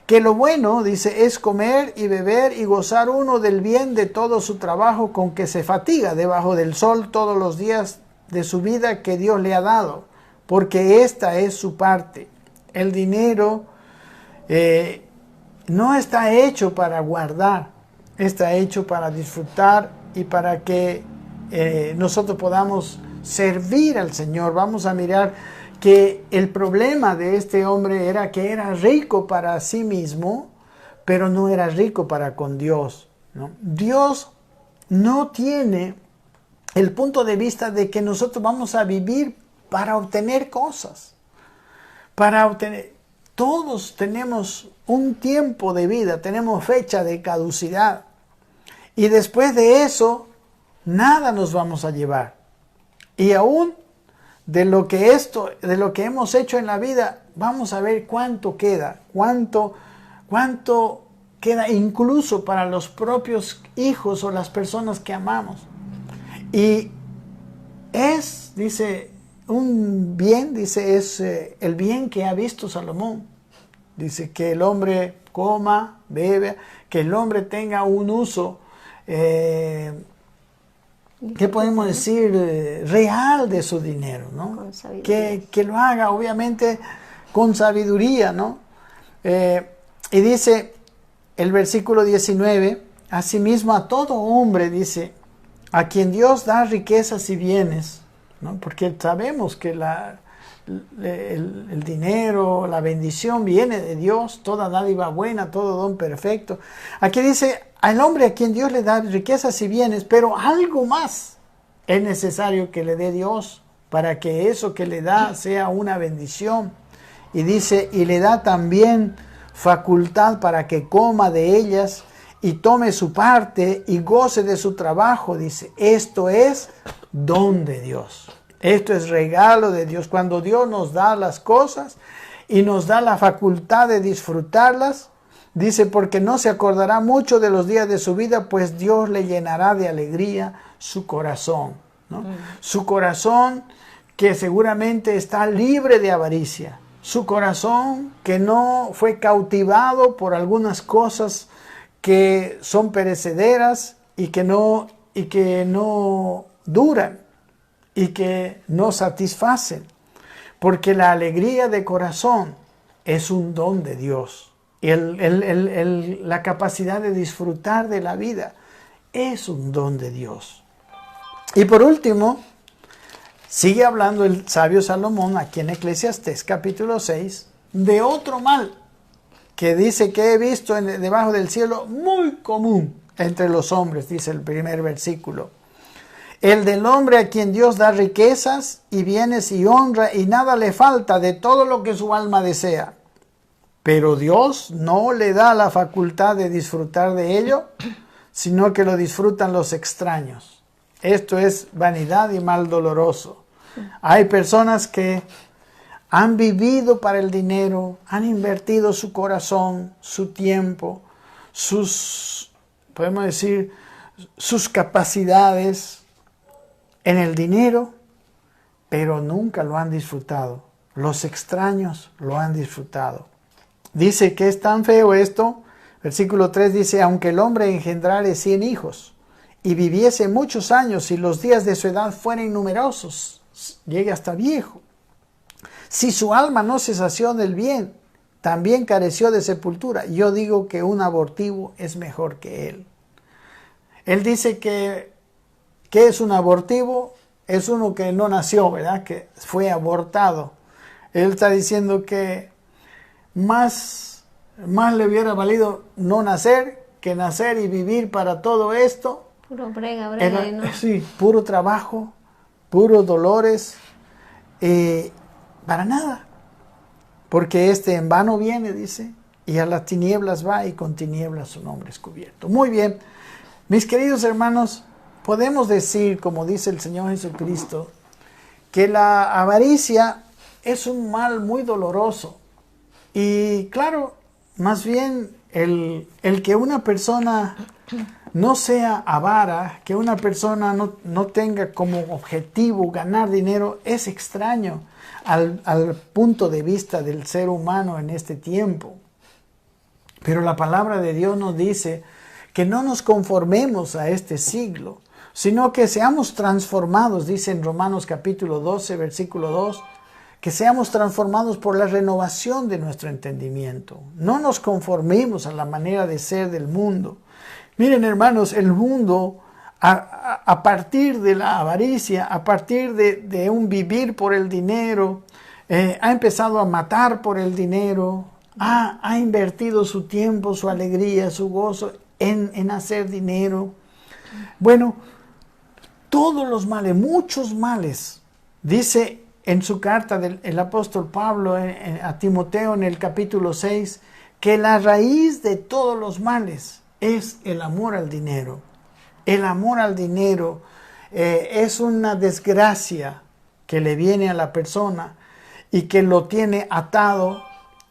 Que lo bueno, dice, es comer y beber y gozar uno del bien de todo su trabajo con que se fatiga debajo del sol todos los días de su vida que Dios le ha dado, porque esta es su parte. El dinero no está hecho para guardar, está hecho para disfrutar y para que nosotros podamos servir al Señor. Vamos a mirar que el problema de este hombre era que era rico para sí mismo, pero no era rico para con Dios, ¿no? Dios no tiene el punto de vista de que nosotros vamos a vivir para obtener cosas. Todos tenemos un tiempo de vida, tenemos fecha de caducidad. Y después de eso, nada nos vamos a llevar. Y aún de lo que hemos hecho en la vida, vamos a ver cuánto queda, cuánto queda incluso para los propios hijos o las personas que amamos. Y dice, es el bien que ha visto Salomón. Dice que el hombre coma, bebe, que el hombre tenga un uso, ¿qué podemos decir? Real de su dinero, ¿no? Que lo haga, obviamente, con sabiduría, ¿no? Y dice el versículo 19, asimismo a todo hombre, dice, a quien Dios da riquezas y bienes, ¿no? Porque sabemos que el dinero, la bendición viene de Dios, toda dádiva buena, todo don perfecto. Aquí dice, al hombre a quien Dios le da riquezas y bienes, pero algo más es necesario que le dé Dios para que eso que le da sea una bendición. Y dice, y le da también facultad para que coma de ellas y tome su parte y goce de su trabajo. Dice, esto es don de Dios. Esto es regalo de Dios. Cuando Dios nos da las cosas y nos da la facultad de disfrutarlas, dice, porque no se acordará mucho de los días de su vida, pues Dios le llenará de alegría su corazón, ¿no? Su corazón que seguramente está libre de avaricia. Su corazón que no fue cautivado por algunas cosas que son perecederas y que no duran y que no satisfacen. Porque la alegría de corazón es un don de Dios. Y la capacidad de disfrutar de la vida es un don de Dios. Y por último, sigue hablando el sabio Salomón aquí en Eclesiastés capítulo 6 de otro mal que dice que he visto debajo del cielo muy común entre los hombres, dice el primer versículo. El del hombre a quien Dios da riquezas y bienes y honra y nada le falta de todo lo que su alma desea. Pero Dios no le da la facultad de disfrutar de ello, sino que lo disfrutan los extraños. Esto es vanidad y mal doloroso. Hay personas que han vivido para el dinero, han invertido su corazón, su tiempo, podemos decir, sus capacidades en el dinero, pero nunca lo han disfrutado. Los extraños lo han disfrutado. Dice que es tan feo esto. Versículo 3 dice, aunque el hombre engendrare 100 hijos y viviese muchos años y los días de su edad fueren numerosos, llegue hasta viejo. Si su alma no se sació del bien, también careció de sepultura. Yo digo que un abortivo es mejor que él. Él dice que es un abortivo, es uno que no nació, ¿verdad? Que fue abortado. Él está diciendo que más le hubiera valido no nacer que nacer y vivir para todo esto. Puro brega, ¿no? Sí, puro trabajo, puros dolores, para nada. Porque en vano viene, dice, y a las tinieblas va y con tinieblas su nombre es cubierto. Muy bien, mis queridos hermanos, podemos decir, como dice el Señor Jesucristo, que la avaricia es un mal muy doloroso. Y claro, más bien el que una persona no sea avara, que una persona no tenga como objetivo ganar dinero, es extraño al punto de vista del ser humano en este tiempo. Pero la palabra de Dios nos dice que no nos conformemos a este siglo, sino que seamos transformados, dice en Romanos capítulo 12, versículo 2, que seamos transformados por la renovación de nuestro entendimiento. No nos conformemos a la manera de ser del mundo. Miren, hermanos, el mundo, a partir de la avaricia, a partir de un vivir por el dinero, ha empezado a matar por el dinero, ha invertido su tiempo, su alegría, su gozo en hacer dinero. Bueno, todos los males, muchos males. Dice en su carta el apóstol Pablo a Timoteo en el capítulo 6, que la raíz de todos los males es el amor al dinero. El amor al dinero es una desgracia que le viene a la persona y que lo tiene atado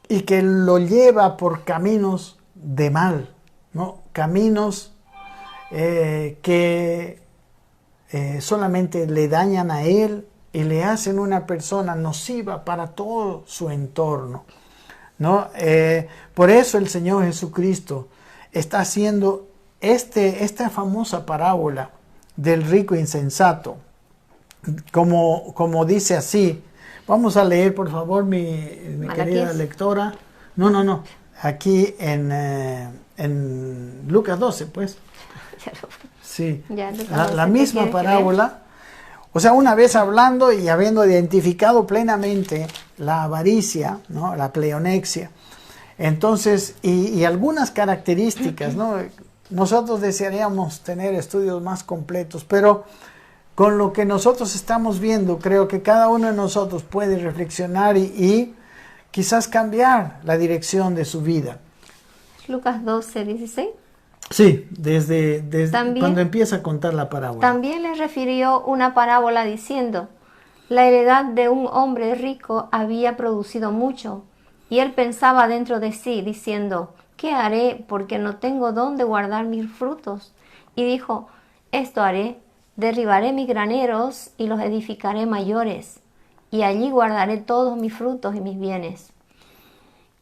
y que lo lleva por caminos de mal, ¿no? Caminos que solamente le dañan a él y le hacen una persona nociva para todo su entorno, ¿no? Por eso el Señor Jesucristo está haciendo esta famosa parábola del rico insensato, como dice así. Vamos a leer, por favor, mi querida lectora. No. Aquí en Lucas 12, pues. Sí, la misma parábola. O sea, una vez hablando y habiendo identificado plenamente la avaricia, ¿no? La pleonexia. Entonces, y algunas características, ¿no? Nosotros desearíamos tener estudios más completos, pero con lo que nosotros estamos viendo, creo que cada uno de nosotros puede reflexionar y quizás cambiar la dirección de su vida. Lucas 12, 16. Sí, desde cuando empieza a contar la parábola. También les refirió una parábola diciendo: la heredad de un hombre rico había producido mucho, y él pensaba dentro de sí, diciendo: ¿qué haré? Porque no tengo dónde guardar mis frutos. Y dijo: esto haré, derribaré mis graneros y los edificaré mayores, y allí guardaré todos mis frutos y mis bienes.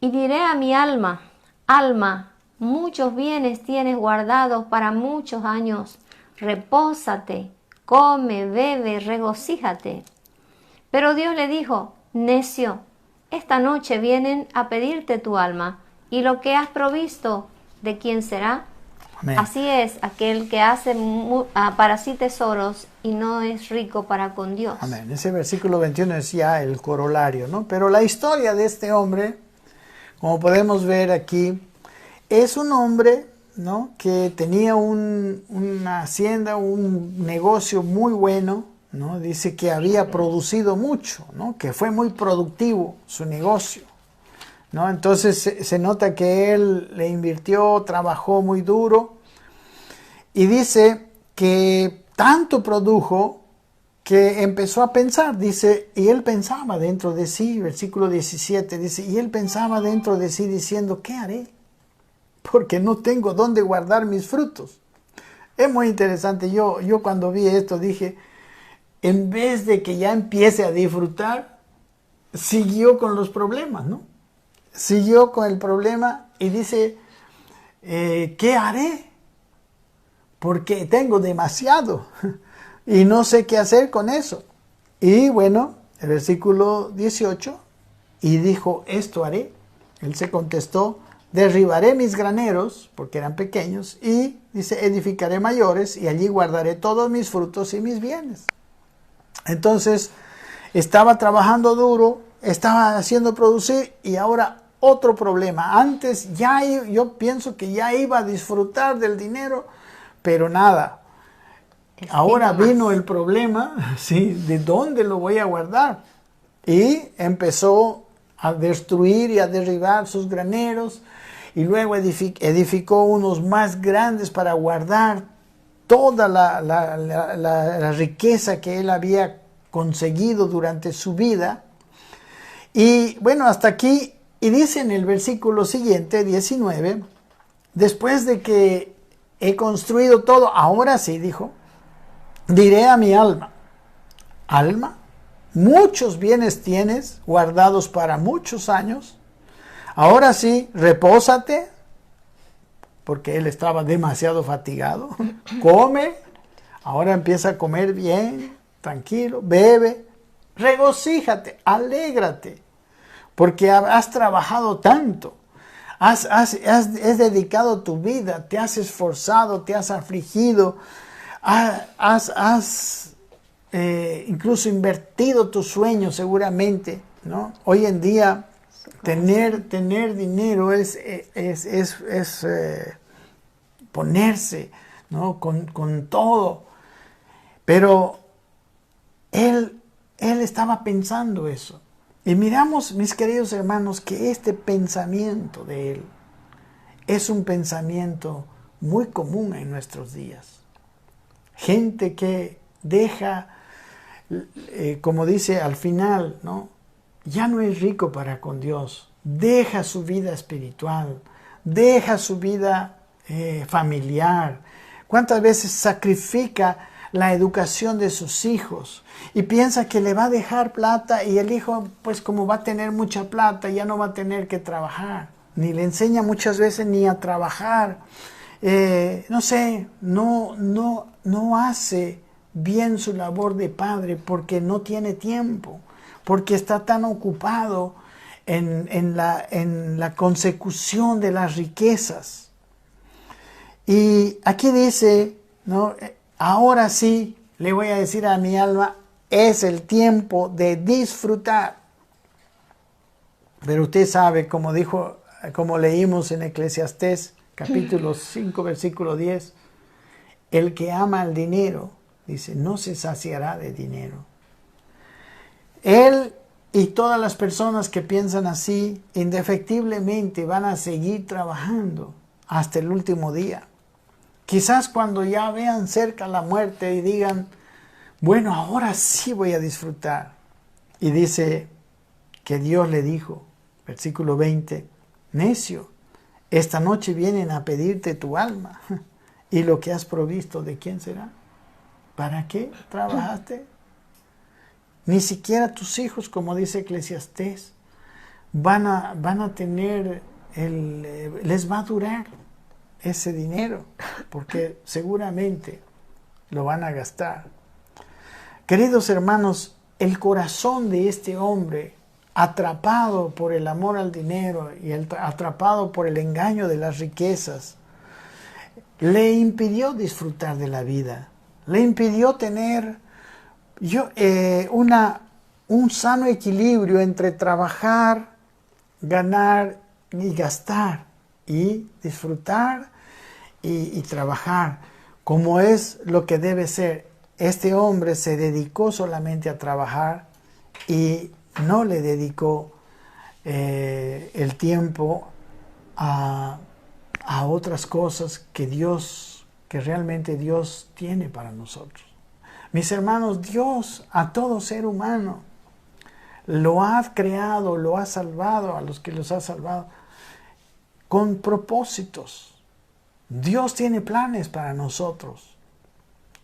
Y diré a mi alma: alma, muchos bienes tienes guardados para muchos años, repósate, come, bebe, regocíjate. Pero Dios le dijo: necio, esta noche vienen a pedirte tu alma, y lo que has provisto, ¿de quién será? Amén. Así es aquel que hace para sí tesoros y no es rico para con Dios. Amén. Ese versículo 21 es ya el corolario, ¿no? Pero la historia de este hombre, como podemos ver aquí, es un hombre, ¿no? Que tenía una hacienda, un negocio muy bueno, ¿no? Dice que había producido mucho, ¿no? Que fue muy productivo su negocio, ¿no? Entonces se nota que él le invirtió, trabajó muy duro, y dice que tanto produjo que empezó a pensar, dice, y él pensaba dentro de sí, versículo 17, dice, y él pensaba dentro de sí diciendo: ¿qué haré? Porque no tengo dónde guardar mis frutos. Es muy interesante. Yo cuando vi esto dije, en vez de que ya empiece a disfrutar, siguió con los problemas, ¿no? Siguió con el problema y dice, ¿qué haré? Porque tengo demasiado y no sé qué hacer con eso. Y bueno, el versículo 18, y dijo: esto haré. Él se contestó: derribaré mis graneros, porque eran pequeños, y dice, edificaré mayores, y allí guardaré todos mis frutos y mis bienes. Entonces, estaba trabajando duro, estaba haciendo producir, y ahora otro problema. Antes yo pienso que ya iba a disfrutar del dinero, pero nada. Ahora vino el problema, ¿sí? ¿De dónde lo voy a guardar? Y empezó a destruir y a derribar sus graneros, y luego edificó unos más grandes para guardar toda la riqueza que él había conseguido durante su vida. Y bueno, hasta aquí, y dice en el versículo siguiente, 19, después de que he construido todo, ahora sí, dijo, diré a mi alma: alma, muchos bienes tienes guardados para muchos años. Ahora sí, repósate, porque él estaba demasiado fatigado. Come, ahora empieza a comer bien, tranquilo, bebe, regocíjate, alégrate, porque has trabajado tanto, has dedicado tu vida, te has esforzado, te has afligido, has incluso invertido tus sueños seguramente, ¿no? Hoy en día Tener dinero es ponerse, ¿no? con todo. Pero él estaba pensando eso. Y miramos, mis queridos hermanos, que este pensamiento de él es un pensamiento muy común en nuestros días. Gente que deja, como dice al final, ¿no? Ya no es rico para con Dios. Deja su vida espiritual, deja su vida familiar. ¿Cuántas veces sacrifica la educación de sus hijos y piensa que le va a dejar plata y el hijo, pues como va a tener mucha plata, ya no va a tener que trabajar? Ni le enseña muchas veces ni a trabajar. No sé, no hace bien su labor de padre porque no tiene tiempo, porque está tan ocupado en la consecución de las riquezas. Y aquí dice, ¿no? Ahora sí le voy a decir a mi alma, es el tiempo de disfrutar. Pero usted sabe, como leímos en Eclesiastés, capítulo 5, versículo 10, el que ama el dinero, dice, no se saciará de dinero. Él y todas las personas que piensan así, indefectiblemente van a seguir trabajando hasta el último día. Quizás cuando ya vean cerca la muerte y digan, bueno, ahora sí voy a disfrutar. Y dice que Dios le dijo, versículo 20, necio, esta noche vienen a pedirte tu alma. ¿Y lo que has provisto de quién será? ¿Para qué trabajaste? Ni siquiera tus hijos, como dice Eclesiastés, van a tener, les va a durar ese dinero, porque seguramente lo van a gastar. Queridos hermanos, el corazón de este hombre, atrapado por el amor al dinero y atrapado por el engaño de las riquezas, le impidió disfrutar de la vida, le impidió tener un sano equilibrio entre trabajar, ganar y gastar, y disfrutar y trabajar, como es lo que debe ser. Este hombre se dedicó solamente a trabajar y no le dedicó el tiempo a otras cosas que realmente Dios tiene para nosotros. Mis hermanos, Dios a todo ser humano lo ha creado, lo ha salvado, a los que los ha salvado, con propósitos. Dios tiene planes para nosotros.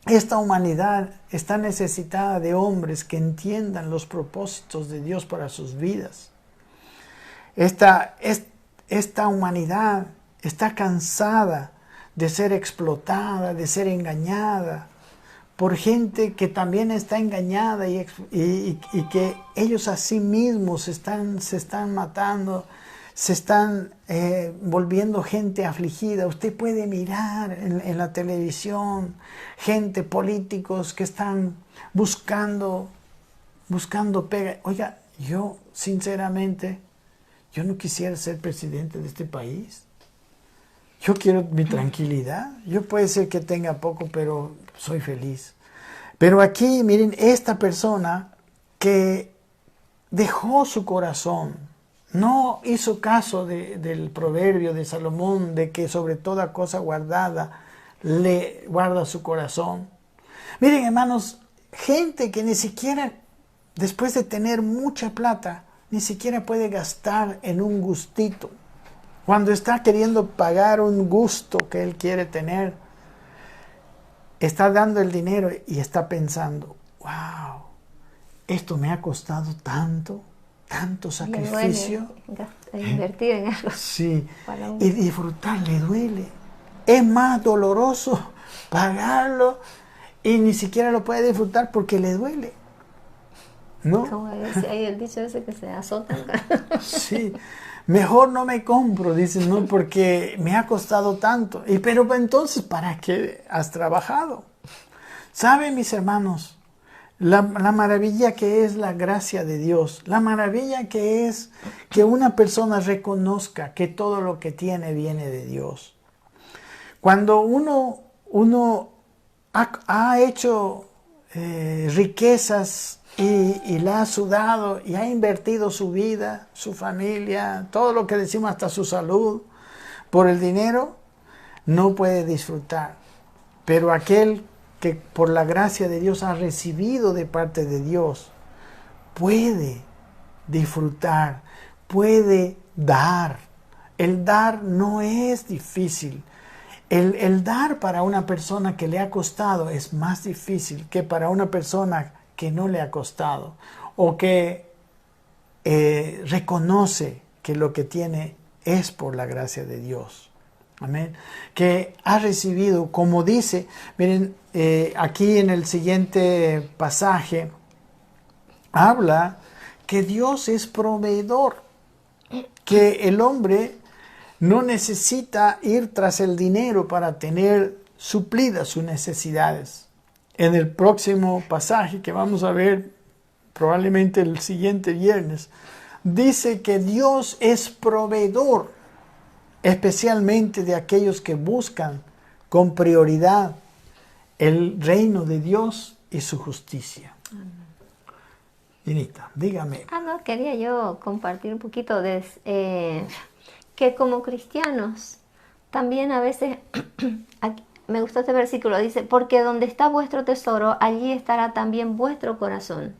Esta humanidad está necesitada de hombres que entiendan los propósitos de Dios para sus vidas. Esta humanidad está cansada de ser explotada, de ser engañada por gente que también está engañada y que ellos a sí mismos se están matando, se están volviendo gente afligida. Usted puede mirar en la televisión políticos que están buscando pega. Oiga, yo sinceramente, yo no quisiera ser presidente de este país. Yo quiero mi tranquilidad. Yo puede ser que tenga poco, pero soy feliz. Pero aquí, miren, esta persona que dejó su corazón, no hizo caso del proverbio de Salomón, de que sobre toda cosa guardada le guarda su corazón. Miren, hermanos, gente que ni siquiera, después de tener mucha plata, ni siquiera puede gastar en un gustito. Cuando está queriendo pagar un gusto que él quiere tener, está dando el dinero y está pensando, wow, esto me ha costado tanto sacrificio. Invertir en algo. Sí, y disfrutar le duele. Es más doloroso pagarlo y ni siquiera lo puede disfrutar porque le duele. ¿No? Como hay el dicho ese que se azotan. Sí. Mejor no me compro, dicen, no, porque me ha costado tanto. Pero entonces, ¿para qué has trabajado? ¿Saben, mis hermanos? La maravilla que es la gracia de Dios, la maravilla que es que una persona reconozca que todo lo que tiene viene de Dios. Cuando uno ha hecho riquezas y la ha sudado y ha invertido su vida, su familia, todo lo que decimos, hasta su salud, por el dinero, no puede disfrutar. Pero aquel que por la gracia de Dios ha recibido de parte de Dios, puede disfrutar, puede dar. El dar no es difícil. El dar para una persona que le ha costado es más difícil que para una persona que no le ha costado o que reconoce que lo que tiene es por la gracia de Dios. Amén. Que ha recibido, como dice, miren, aquí en el siguiente pasaje, habla que Dios es proveedor, que el hombre no necesita ir tras el dinero para tener suplidas sus necesidades. En el próximo pasaje que vamos a ver, probablemente el siguiente viernes, dice que Dios es proveedor, especialmente de aquellos que buscan con prioridad el reino de Dios y su justicia. Dinita, dígame. No, quería yo compartir un poquito de que como cristianos también a veces, aquí, me gustó este versículo, dice, porque donde está vuestro tesoro, allí estará también vuestro corazón.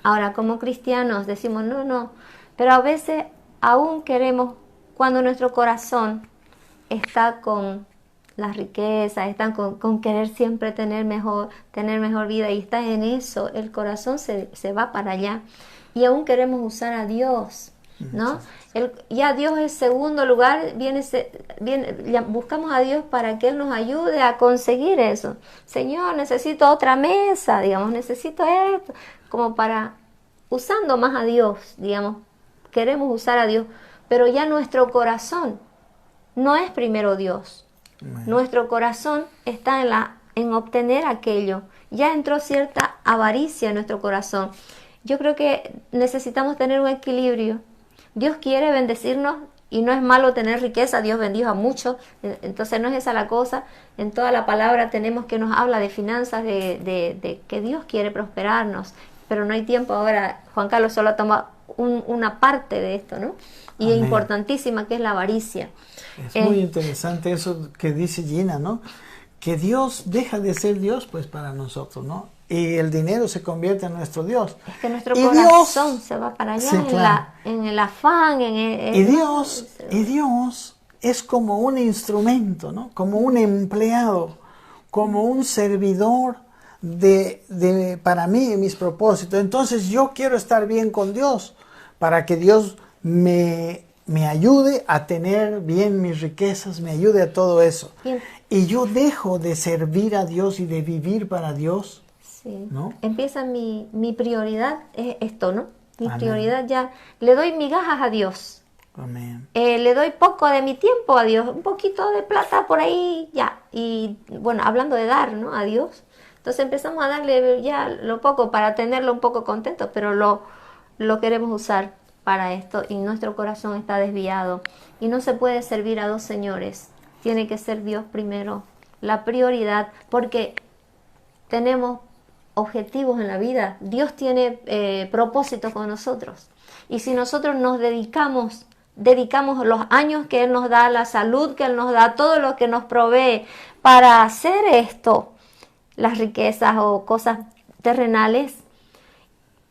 Ahora, como cristianos decimos, no, pero a veces aún queremos, cuando nuestro corazón está con las riquezas, está con querer siempre tener mejor vida y está en eso, el corazón se va para allá y aún queremos usar a Dios, ¿no? Ya Dios es segundo lugar, buscamos a Dios para que Él nos ayude a conseguir eso. Señor, necesito otra mesa, digamos, necesito esto, como para, usando más a Dios, digamos, queremos usar a Dios, pero ya nuestro corazón no es primero Dios. Nuestro corazón está en obtener aquello. Ya entró cierta avaricia en nuestro corazón. Yo creo que necesitamos tener un equilibrio. Dios quiere bendecirnos y no es malo tener riqueza. Dios bendijo a muchos. Entonces no es esa la cosa. En toda la palabra tenemos que nos habla de finanzas, de que Dios quiere prosperarnos. Pero no hay tiempo ahora. Juan Carlos solo toma una parte de esto, ¿no? Y Amén. Es importantísima, que es la avaricia. Es muy interesante eso que dice Gina, ¿no? Que Dios deja de ser Dios, pues, para nosotros, ¿no? Y el dinero se convierte en nuestro Dios. Es que nuestro corazón se va para allá, sí, claro. en el afán, y Dios es como un instrumento, ¿no? Como un empleado, como un servidor para mí y mis propósitos. Entonces yo quiero estar bien con Dios para que Dios me ayude a tener bien mis riquezas, me ayude a todo eso. Bien. Y yo dejo de servir a Dios y de vivir para Dios. Sí. ¿No? Empieza mi prioridad, es esto, ¿no? Mi Amén. prioridad ya, le doy migajas a Dios. Amén. Le doy poco de mi tiempo a Dios, un poquito de plata por ahí, ya. Y bueno, hablando de dar, ¿no? A Dios. Entonces empezamos a darle ya lo poco para tenerlo un poco contento, pero lo queremos usar para esto y nuestro corazón está desviado. Y no se puede servir a dos señores. Tiene que ser Dios primero, la prioridad, porque tenemos objetivos en la vida. Dios tiene propósitos con nosotros. Y si nosotros nos dedicamos los años que Él nos da, la salud que Él nos da, todo lo que nos provee para hacer esto, las riquezas o cosas terrenales,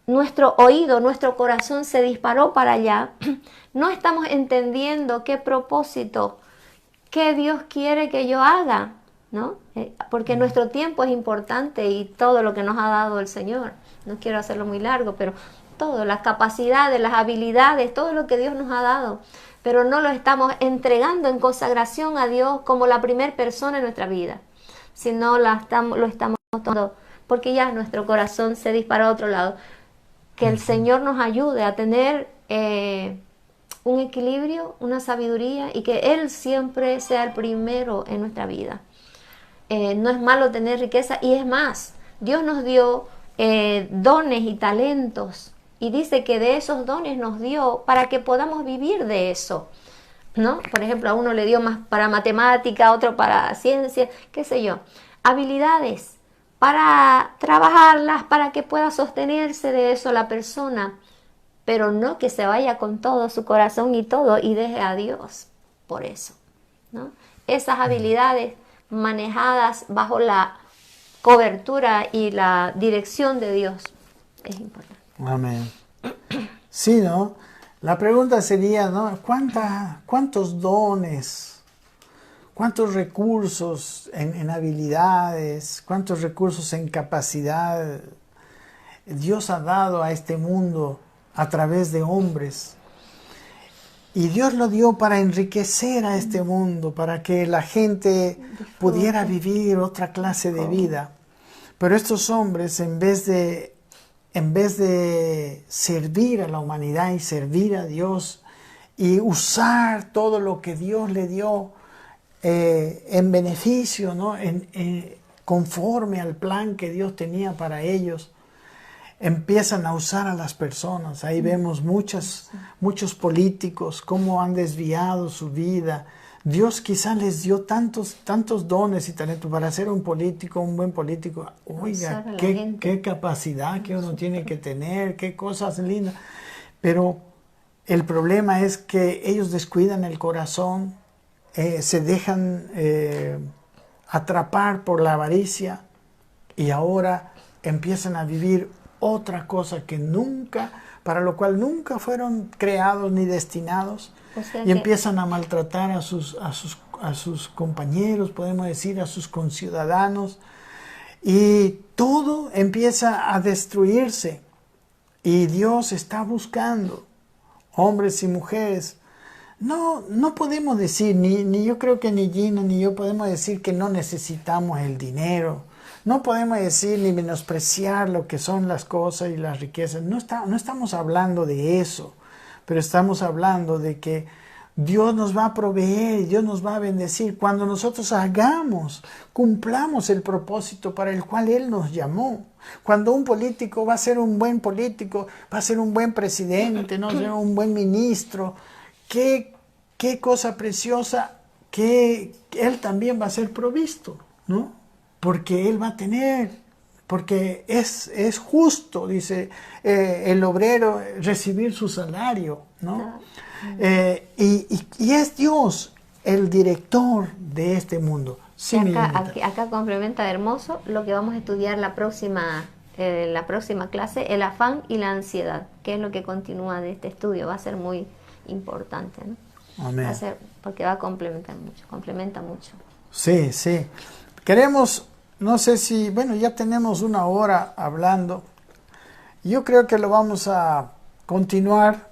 nuestro oído, nuestro corazón se disparó para allá. No estamos entendiendo qué propósito, qué Dios quiere que yo haga, ¿no? Porque nuestro tiempo es importante y todo lo que nos ha dado el Señor. No quiero hacerlo muy largo, pero todo, las capacidades, las habilidades, todo lo que Dios nos ha dado, pero no lo estamos entregando en consagración a Dios como la primera persona en nuestra vida, sino lo estamos tomando porque ya nuestro corazón se disparó a otro lado. Que el Señor nos ayude a tener un equilibrio, una sabiduría y que Él siempre sea el primero en nuestra vida. No es malo tener riqueza y es más, Dios nos dio dones y talentos. Y dice que de esos dones nos dio para que podamos vivir de eso, ¿no? Por ejemplo, a uno le dio más para matemática, a otro para ciencia, qué sé yo. Habilidades para trabajarlas, para que pueda sostenerse de eso la persona, pero no que se vaya con todo su corazón y todo y deje a Dios por eso, ¿no? Esas habilidades manejadas bajo la cobertura y la dirección de Dios es importante. Amén. Sí, ¿no? La pregunta sería, ¿no? ¿Cuántos dones, cuántos recursos en habilidades, cuántos recursos en capacidad Dios ha dado a este mundo a través de hombres? Y Dios lo dio para enriquecer a este mundo, para que la gente pudiera vivir otra clase de vida. Pero estos hombres, en vez de servir a la humanidad y servir a Dios y usar todo lo que Dios le dio en beneficio, ¿no? Conforme al plan que Dios tenía para ellos, empiezan a usar a las personas. Ahí vemos muchos políticos, cómo han desviado su vida. Dios quizás les dio tantos dones y talentos para ser un político, un buen político. Oiga, qué capacidad que uno tiene que tener, qué cosas lindas. Pero el problema es que ellos descuidan el corazón, se dejan atrapar por la avaricia y ahora empiezan a vivir otra cosa para lo cual nunca fueron creados ni destinados. O sea, y empiezan a maltratar a sus compañeros, podemos decir, a sus conciudadanos, y todo empieza a destruirse. Y Dios está buscando hombres y mujeres. No podemos decir, ni yo creo que ni Gina ni yo podemos decir que no necesitamos el dinero. No podemos decir ni menospreciar lo que son las cosas y las riquezas. No estamos hablando de eso, pero estamos hablando de que Dios nos va a proveer, Dios nos va a bendecir cuando nosotros cumplamos el propósito para el cual Él nos llamó. Cuando un político va a ser un buen político, va a ser un buen presidente, ¿no? Ser un buen ministro, qué cosa preciosa que Él también va a ser provisto, ¿no? Porque Él va a tener, porque es justo, dice el obrero, recibir su salario, ¿no? Y es Dios el director de este mundo. Sí, acá complementa hermoso lo que vamos a estudiar la próxima clase, el afán y la ansiedad, que es lo que continúa de este estudio. Va a ser muy importante, ¿no? Amén. Va a ser, porque va a complementa mucho. Sí. No sé si, ya tenemos una hora hablando. Yo creo que lo vamos a continuar.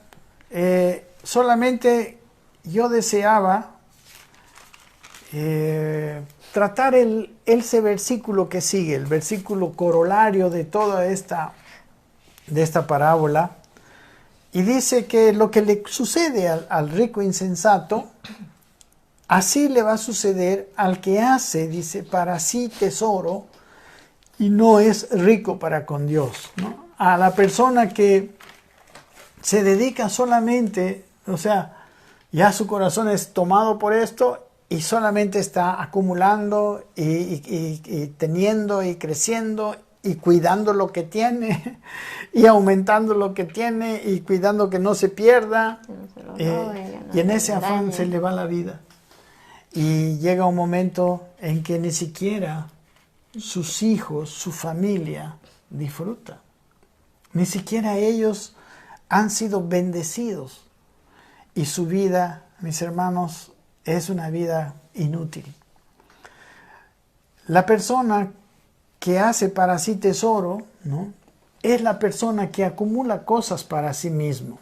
Solamente yo deseaba tratar ese versículo que sigue, el versículo corolario de toda esta parábola. Y dice que lo que le sucede al rico insensato, así le va a suceder al que hace, dice, para sí tesoro y no es rico para con Dios, ¿no? A la persona que se dedica solamente, o sea, ya su corazón es tomado por esto y solamente está acumulando y teniendo y creciendo y cuidando lo que tiene y aumentando lo que tiene y cuidando que no se pierda, y en ese afán se le va la vida. Y llega un momento en que ni siquiera sus hijos, su familia, disfruta. Ni siquiera ellos han sido bendecidos. Y su vida, mis hermanos, es una vida inútil. La persona que hace para sí tesoro, ¿no?, es la persona que acumula cosas para sí mismo.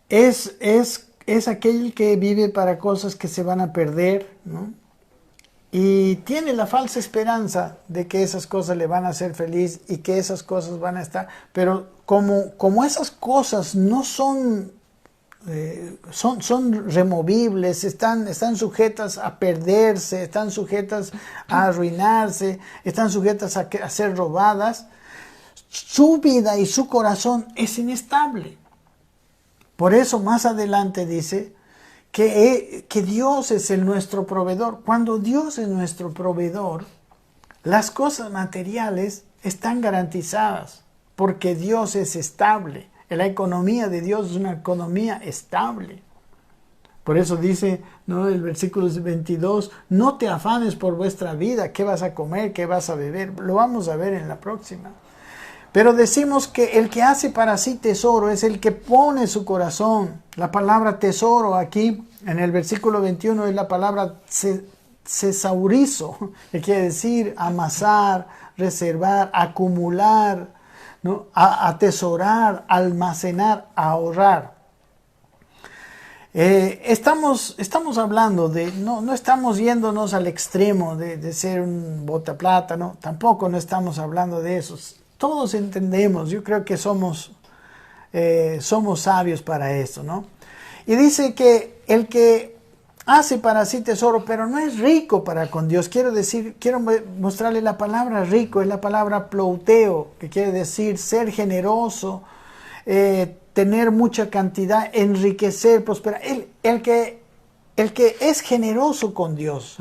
Es aquel que vive para cosas que se van a perder, ¿no? Y tiene la falsa esperanza de que esas cosas le van a hacer feliz y que esas cosas van a estar. Pero como esas cosas no son son removibles, están sujetas a perderse, están sujetas a arruinarse, están sujetas a ser robadas, su vida y su corazón es inestable. Por eso más adelante dice que Dios es nuestro proveedor. Cuando Dios es nuestro proveedor, las cosas materiales están garantizadas porque Dios es estable. La economía de Dios es una economía estable. Por eso dice, ¿no?, el versículo 22, no te afanes por vuestra vida, qué vas a comer, qué vas a beber. Lo vamos a ver en la próxima. Pero decimos que el que hace para sí tesoro es el que pone su corazón. La palabra tesoro aquí en el versículo 21 es la palabra cesaurizo, que quiere decir amasar, reservar, acumular, ¿no?, atesorar, almacenar, ahorrar. Estamos hablando de, no estamos yéndonos al extremo de ser un botaplata, ¿no? Tampoco no estamos hablando de eso. Todos entendemos, yo creo que somos sabios para esto, ¿no? Y dice que el que hace para sí tesoro, pero no es rico para con Dios. Quiero mostrarle la palabra rico, es la palabra plouteo, que quiere decir ser generoso, tener mucha cantidad, enriquecer, prosperar. El que es generoso con Dios.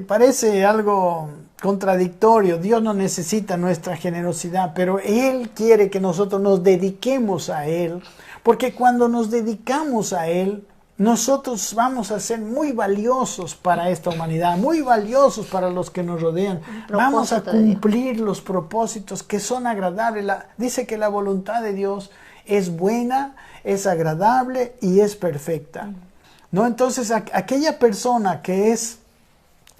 Parece algo contradictorio. Dios no necesita nuestra generosidad, pero Él quiere que nosotros nos dediquemos a Él, porque cuando nos dedicamos a Él, nosotros vamos a ser muy valiosos para esta humanidad, muy valiosos para los que nos rodean. Vamos a cumplir los propósitos que son agradables. Dice que la voluntad de Dios es buena, es agradable y es perfecta, ¿no? Entonces, aquella persona que es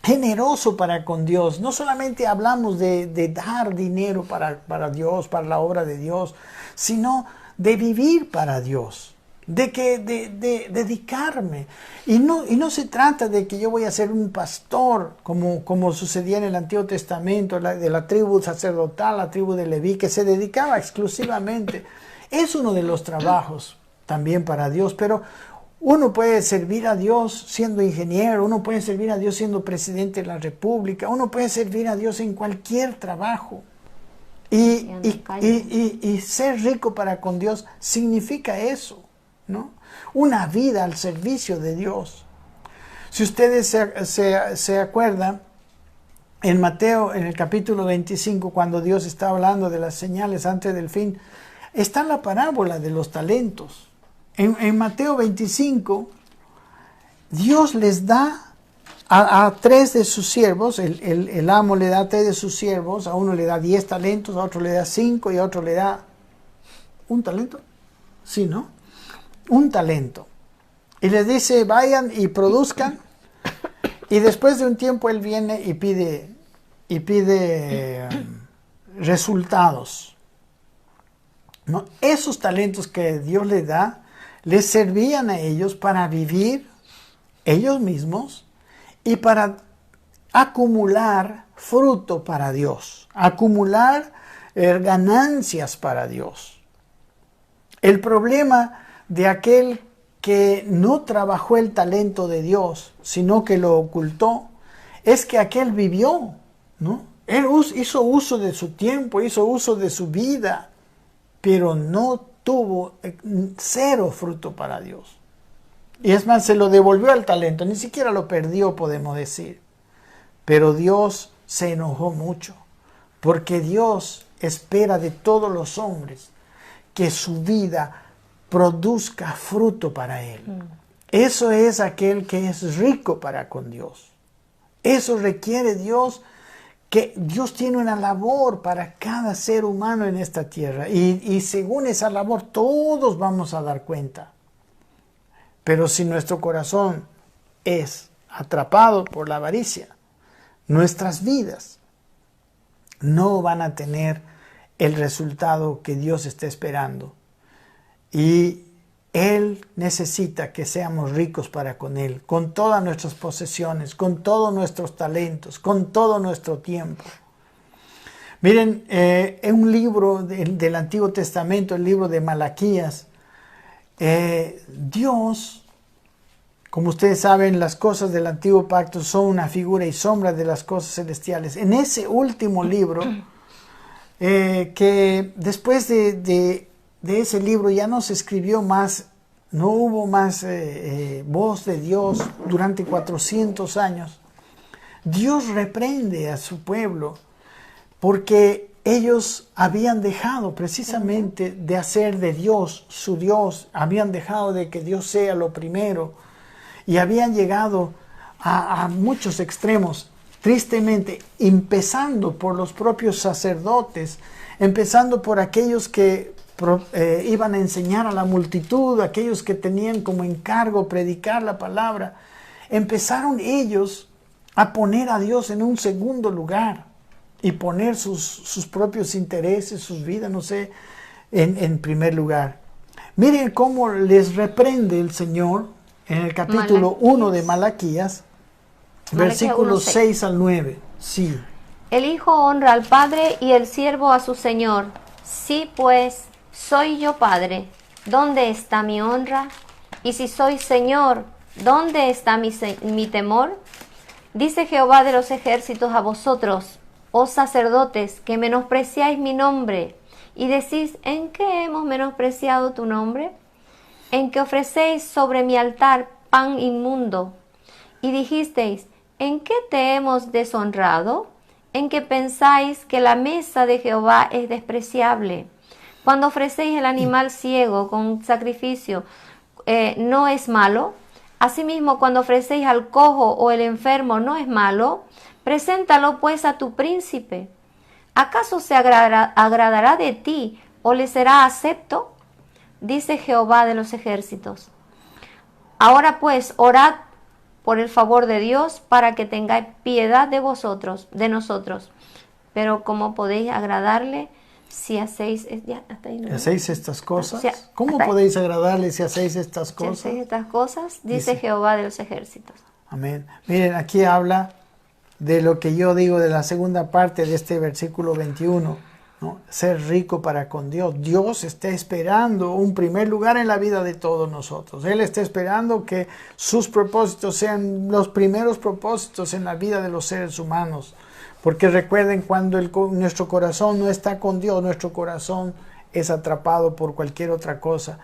generoso para con Dios, no solamente hablamos de dar dinero para Dios, para la obra de Dios, sino de vivir para Dios, de dedicarme. Y no se trata de que yo voy a ser un pastor, como sucedía en el Antiguo Testamento, de la tribu sacerdotal, la tribu de Leví, que se dedicaba exclusivamente. Es uno de los trabajos también para Dios, pero uno puede servir a Dios siendo ingeniero, uno puede servir a Dios siendo presidente de la República, uno puede servir a Dios en cualquier trabajo. Y ser rico para con Dios significa eso, ¿no? Una vida al servicio de Dios. Si ustedes se acuerdan, en Mateo, en el capítulo 25, cuando Dios está hablando de las señales antes del fin, está la parábola de los talentos. En Mateo 25, Dios les da a 3 de sus siervos, el amo le da a 3 de sus siervos, a uno le da 10 talentos, a otro le da 5 y a otro le da ¿un talento? Sí, ¿no? Un talento. Y les dice, vayan y produzcan, y después de un tiempo él viene y pide resultados, ¿no? Esos talentos que Dios les da, les servían a ellos para vivir ellos mismos y para acumular fruto para Dios, acumular ganancias para Dios. El problema de aquel que no trabajó el talento de Dios, sino que lo ocultó, es que aquel vivió, ¿no? Él hizo uso de su tiempo, hizo uso de su vida, pero no tuvo 0 fruto para Dios. Y es más, se lo devolvió al talento, ni siquiera lo perdió, podemos decir. Pero Dios se enojó mucho, porque Dios espera de todos los hombres que su vida produzca fruto para Él. Eso es aquel que es rico para con Dios. Eso requiere Dios, que Dios tiene una labor para cada ser humano en esta tierra. Y según esa labor todos vamos a dar cuenta. Pero si nuestro corazón es atrapado por la avaricia, nuestras vidas no van a tener el resultado que Dios está esperando. Y Él necesita que seamos ricos para con Él, con todas nuestras posesiones, con todos nuestros talentos, con todo nuestro tiempo. Miren, en un libro del Antiguo Testamento, el libro de Malaquías, Dios, como ustedes saben, las cosas del antiguo pacto son una figura y sombra de las cosas celestiales. En ese último libro, que después de ese libro ya no se escribió más, no hubo más voz de Dios durante 400 años, Dios reprende a su pueblo porque ellos habían dejado precisamente de hacer de Dios su Dios, habían dejado de que Dios sea lo primero y habían llegado a muchos extremos, tristemente, empezando por los propios sacerdotes, empezando por aquellos que iban a enseñar a la multitud, aquellos que tenían como encargo predicar la palabra. Empezaron ellos a poner a Dios en un segundo lugar y poner sus propios intereses, sus vidas, no sé, en primer lugar. Miren cómo les reprende el Señor en el capítulo 1 de Malaquías, versículos 6 al 9. Sí. El hijo honra al padre y el siervo a su señor. Sí, pues, soy yo padre, ¿dónde está mi honra? Y si soy señor, ¿dónde está mi temor? Dice Jehová de los ejércitos a vosotros, oh sacerdotes, que menospreciáis mi nombre, y decís, ¿en qué hemos menospreciado tu nombre? En que ofrecéis sobre mi altar pan inmundo, y dijisteis, ¿en qué te hemos deshonrado? En que pensáis que la mesa de Jehová es despreciable. Cuando ofrecéis el animal ciego con sacrificio, ¿no es malo? Asimismo, cuando ofrecéis al cojo o el enfermo, ¿no es malo? Preséntalo pues a tu príncipe. ¿Acaso se agradará de ti o le será acepto? Dice Jehová de los ejércitos. Ahora pues, orad por el favor de Dios para que tengáis piedad de vosotros, de nosotros. Pero ¿cómo podéis agradarle si hacéis ¿Hacéis estas cosas? ¿Cómo podéis agradarle si hacéis estas cosas? Si hacéis estas cosas, dice Jehová de los ejércitos. Amén. Miren, aquí habla de lo que yo digo de la segunda parte de este versículo 21, ¿no? Ser rico para con Dios. Dios está esperando un primer lugar en la vida de todos nosotros. Él está esperando que sus propósitos sean los primeros propósitos en la vida de los seres humanos. Porque recuerden, cuando nuestro corazón no está con Dios, nuestro corazón es atrapado por cualquier otra cosa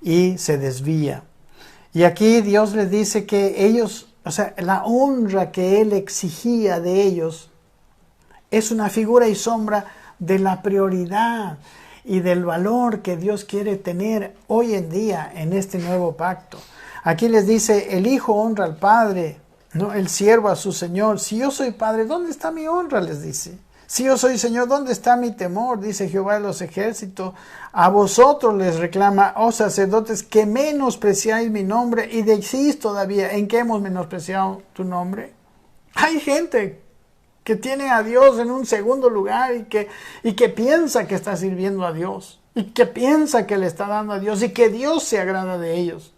y se desvía. Y aquí Dios les dice que ellos, o sea, la honra que Él exigía de ellos es una figura y sombra de la prioridad y del valor que Dios quiere tener hoy en día en este nuevo pacto. Aquí les dice, el hijo honra al padre, ¿no? El siervo a su señor. Si yo soy padre, ¿dónde está mi honra? Les dice. Si yo soy señor, ¿dónde está mi temor? Dice Jehová de los ejércitos. A vosotros les reclama, oh sacerdotes, que menospreciáis mi nombre y decís todavía, ¿en qué hemos menospreciado tu nombre? Hay gente que tiene a Dios en un segundo lugar y que piensa que está sirviendo a Dios y que piensa que le está dando a Dios y que Dios se agrada de ellos.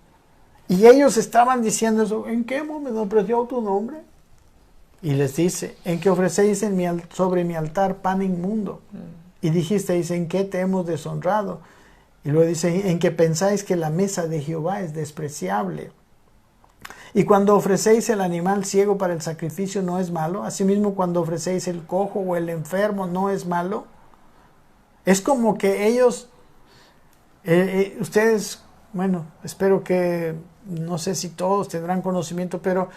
Y ellos estaban diciendo eso, ¿en qué hemos menospreciado tu nombre? Y les dice, en que ofrecéis sobre mi altar pan inmundo. Y dijisteis, ¿en qué te hemos deshonrado? Y luego dice, en que pensáis que la mesa de Jehová es despreciable. Y cuando ofrecéis el animal ciego para el sacrificio, ¿no es malo? Asimismo, cuando ofrecéis el cojo o el enfermo, ¿no es malo? Es como que ellos, ustedes, bueno, espero que, no sé si todos tendrán conocimiento, pero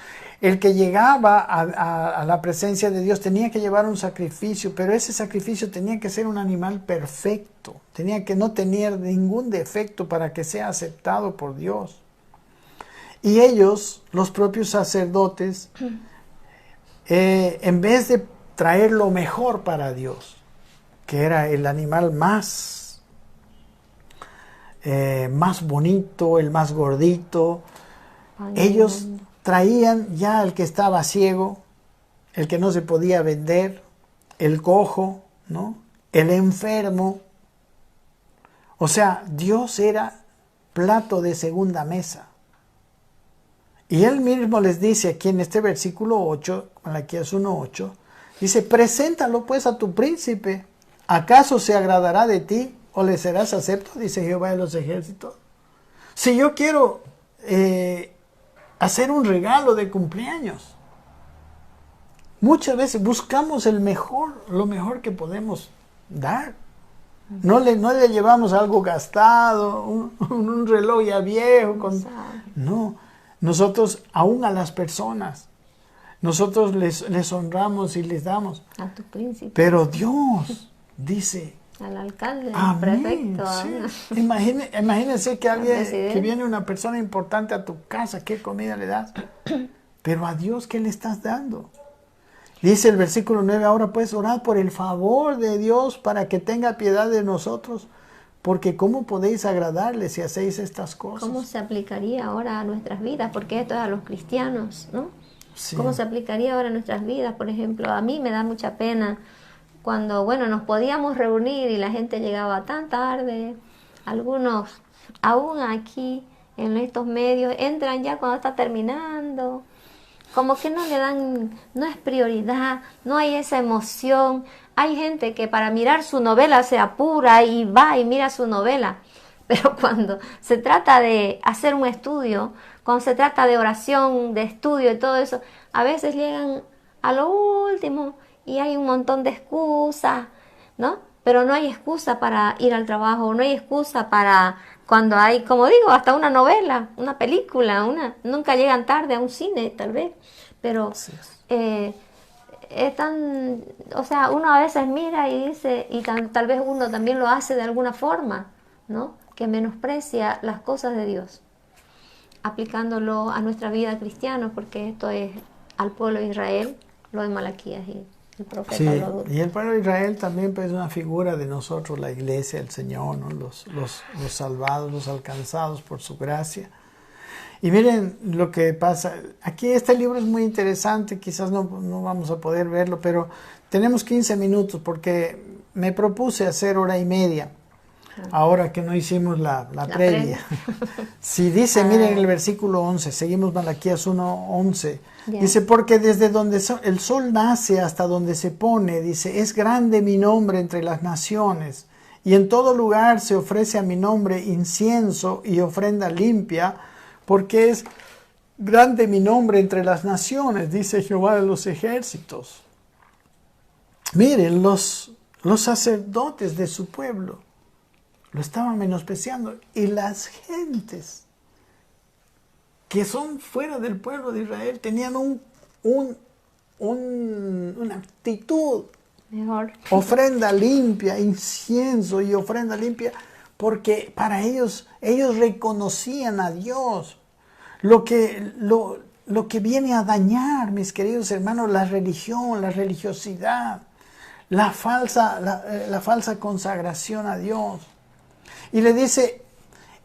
el que llegaba a la presencia de Dios tenía que llevar un sacrificio, pero ese sacrificio tenía que ser un animal perfecto, tenía que no tener ningún defecto para que sea aceptado por Dios. Y ellos, los propios sacerdotes, en vez de traer lo mejor para Dios, que era el animal más bonito, el más gordito, ellos traían ya el que estaba ciego, el que no se podía vender, el cojo, ¿no? El enfermo. O sea, Dios era plato de segunda mesa. Y él mismo les dice aquí en este versículo 8, Malaquías 1:8, dice, preséntalo pues a tu príncipe, ¿acaso se agradará de ti o le serás acepto? Dice Jehová de los ejércitos. Si yo quiero hacer un regalo de cumpleaños, muchas veces buscamos lo mejor que podemos dar. No le llevamos algo gastado, un reloj ya viejo. No, nosotros aún a las personas, nosotros les honramos y les damos. A tu príncipe. Pero Dios dice... Al alcalde, amén, prefecto. Sí. Imagínense que viene una persona importante a tu casa, ¿qué comida le das? Pero a Dios, ¿qué le estás dando? Dice el versículo 9, ahora puedes orar por el favor de Dios para que tenga piedad de nosotros, porque ¿cómo podéis agradarle si hacéis estas cosas? ¿Cómo se aplicaría ahora a nuestras vidas? Porque esto es a los cristianos, ¿no? Sí. ¿Cómo se aplicaría ahora a nuestras vidas? Por ejemplo, a mí me da mucha pena cuando, bueno, nos podíamos reunir y la gente llegaba tan tarde. Algunos, aún aquí, en estos medios, entran ya cuando está terminando. Como que no le dan, no es prioridad, no hay esa emoción. Hay gente que para mirar su novela se apura y va y mira su novela. Pero cuando se trata de hacer un estudio, cuando se trata de oración, de estudio y todo eso, a veces llegan a lo último y hay un montón de excusas, ¿no? Pero no hay excusa para ir al trabajo, no hay excusa para cuando hay, como digo, hasta una novela, una película, nunca llegan tarde a un cine, tal vez, pero es tan, o sea, uno a veces mira y dice, y tal vez uno también lo hace de alguna forma, ¿no? Que menosprecia las cosas de Dios, aplicándolo a nuestra vida cristiana, porque esto es al pueblo de Israel, lo de Malaquías y el profeta. Sí, y el pueblo de Israel también pues, es una figura de nosotros, la iglesia, el Señor, ¿no? Los salvados, los alcanzados por su gracia. Y miren lo que pasa. Aquí este libro es muy interesante, quizás no vamos a poder verlo, pero tenemos 15 minutos porque me propuse hacer 1:30, ahora que no hicimos la previa. Si dice, miren el versículo 11, seguimos Malaquías 1:11. Dice, porque desde donde el sol nace hasta donde se pone, dice, es grande mi nombre entre las naciones, y en todo lugar se ofrece a mi nombre incienso y ofrenda limpia, porque es grande mi nombre entre las naciones, dice Jehová de los ejércitos. Miren, los sacerdotes de su pueblo lo estaban menospreciando, y las gentes que son fuera del pueblo de Israel tenían una actitud mejor, ofrenda limpia, incienso y ofrenda limpia, porque para ellos reconocían a Dios. Lo que viene a dañar, mis queridos hermanos, la religión, la religiosidad, la falsa consagración a Dios. Y le dice,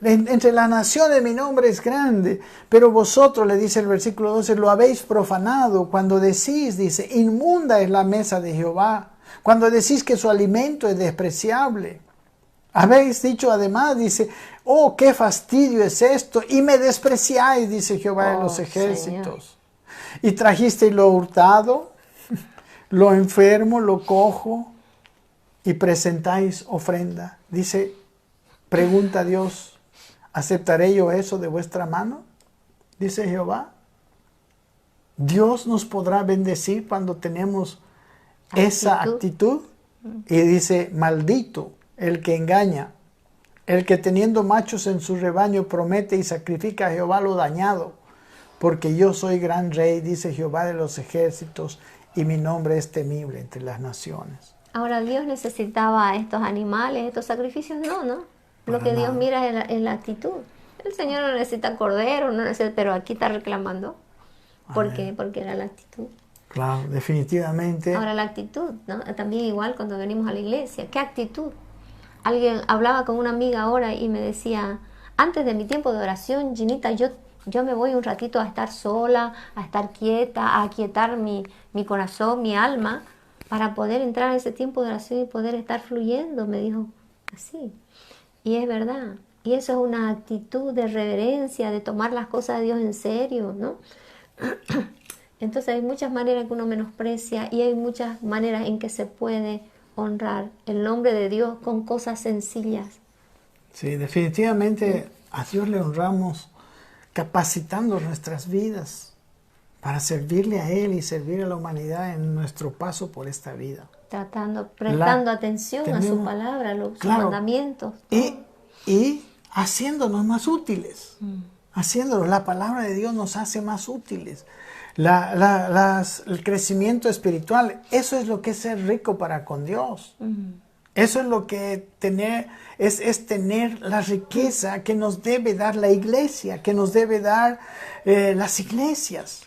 entre las naciones mi nombre es grande, pero vosotros, le dice el versículo 12, lo habéis profanado cuando decís, dice, inmunda es la mesa de Jehová, cuando decís que su alimento es despreciable. Habéis dicho además, dice, oh, qué fastidio es esto, y me despreciáis, dice Jehová de los ejércitos. Señor. Y trajisteis lo hurtado, lo enfermo, lo cojo, y presentáis ofrenda. Dice, pregunta Dios, ¿aceptaré yo eso de vuestra mano? Dice Jehová. Dios nos podrá bendecir cuando tenemos esa actitud. Y dice, maldito el que engaña, el que teniendo machos en su rebaño promete y sacrifica a Jehová lo dañado, porque yo soy gran rey, dice Jehová de los ejércitos, y mi nombre es temible entre las naciones. Ahora, ¿Dios necesitaba estos animales, estos sacrificios? No. Lo que Dios mira es la actitud. El Señor no necesita cordero, pero aquí está reclamando. ¿Por qué? Porque era la actitud. Claro, definitivamente. Ahora la actitud, ¿no? También igual cuando venimos a la iglesia. ¿Qué actitud? Alguien hablaba con una amiga ahora y me decía, antes de mi tiempo de oración, Ginita, yo me voy un ratito a estar sola, a estar quieta, a aquietar mi corazón, mi alma, para poder entrar en ese tiempo de oración y poder estar fluyendo, me dijo así. Y es verdad. Y eso es una actitud de reverencia, de tomar las cosas de Dios en serio, ¿no? Entonces hay muchas maneras que uno menosprecia y hay muchas maneras en que se puede honrar el nombre de Dios con cosas sencillas. Sí, definitivamente A Dios le honramos capacitando nuestras vidas para servirle a Él y servir a la humanidad en nuestro paso por esta vida. Prestando atención a su palabra, a los mandamientos. Y haciéndonos más útiles. Haciéndonos, la palabra de Dios nos hace más útiles. El crecimiento espiritual, eso es lo que es ser rico para con Dios. Eso es lo que es tener la riqueza que nos debe dar la iglesia, que nos debe dar las iglesias.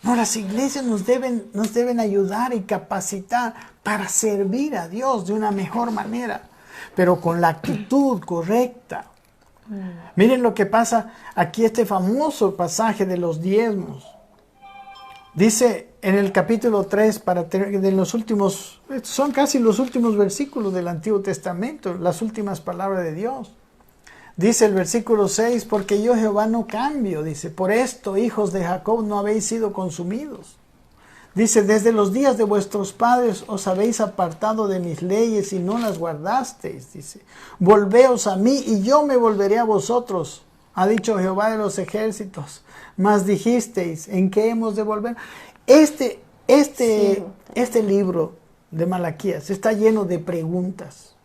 No, las iglesias nos deben ayudar y capacitar para servir a Dios de una mejor manera, pero con la actitud correcta. Miren lo que pasa aquí, este famoso pasaje de los diezmos. Dice en el capítulo 3, son casi los últimos versículos del Antiguo Testamento, las últimas palabras de Dios. Dice el versículo 6, porque yo Jehová no cambio, dice, por esto, hijos de Jacob, no habéis sido consumidos. Dice, desde los días de vuestros padres os habéis apartado de mis leyes y no las guardasteis. Dice, volveos a mí y yo me volveré a vosotros, ha dicho Jehová de los ejércitos. Mas dijisteis, ¿en qué hemos de volver? Este libro de Malaquías está lleno de preguntas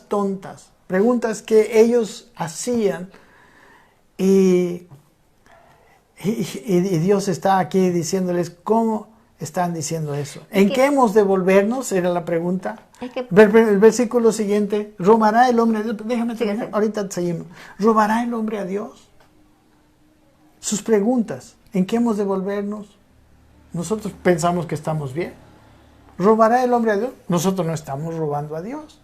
tontas, preguntas que ellos hacían y Dios está aquí diciéndoles cómo están diciendo eso. ¿En qué hemos de volvernos? Era la pregunta. El versículo siguiente, ¿robará el hombre a Dios? Déjame terminar, ahorita seguimos. ¿Robará el hombre a Dios? Sus preguntas, ¿en qué hemos de volvernos? Nosotros pensamos que estamos bien. ¿Robará el hombre a Dios? Nosotros no estamos robando a Dios.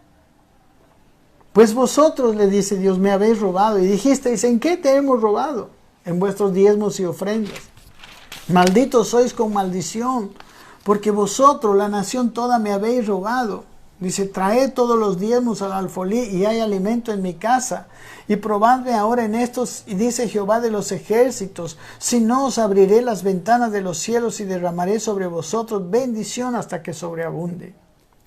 Pues vosotros, le dice Dios, me habéis robado. Y dijisteis, ¿en qué te hemos robado? En vuestros diezmos y ofrendas. Malditos sois con maldición, porque vosotros, la nación toda, me habéis robado. Dice, traed todos los diezmos al alfolí y hay alimento en mi casa. Y probadme ahora en estos, y dice Jehová de los ejércitos, si no os abriré las ventanas de los cielos y derramaré sobre vosotros bendición hasta que sobreabunde.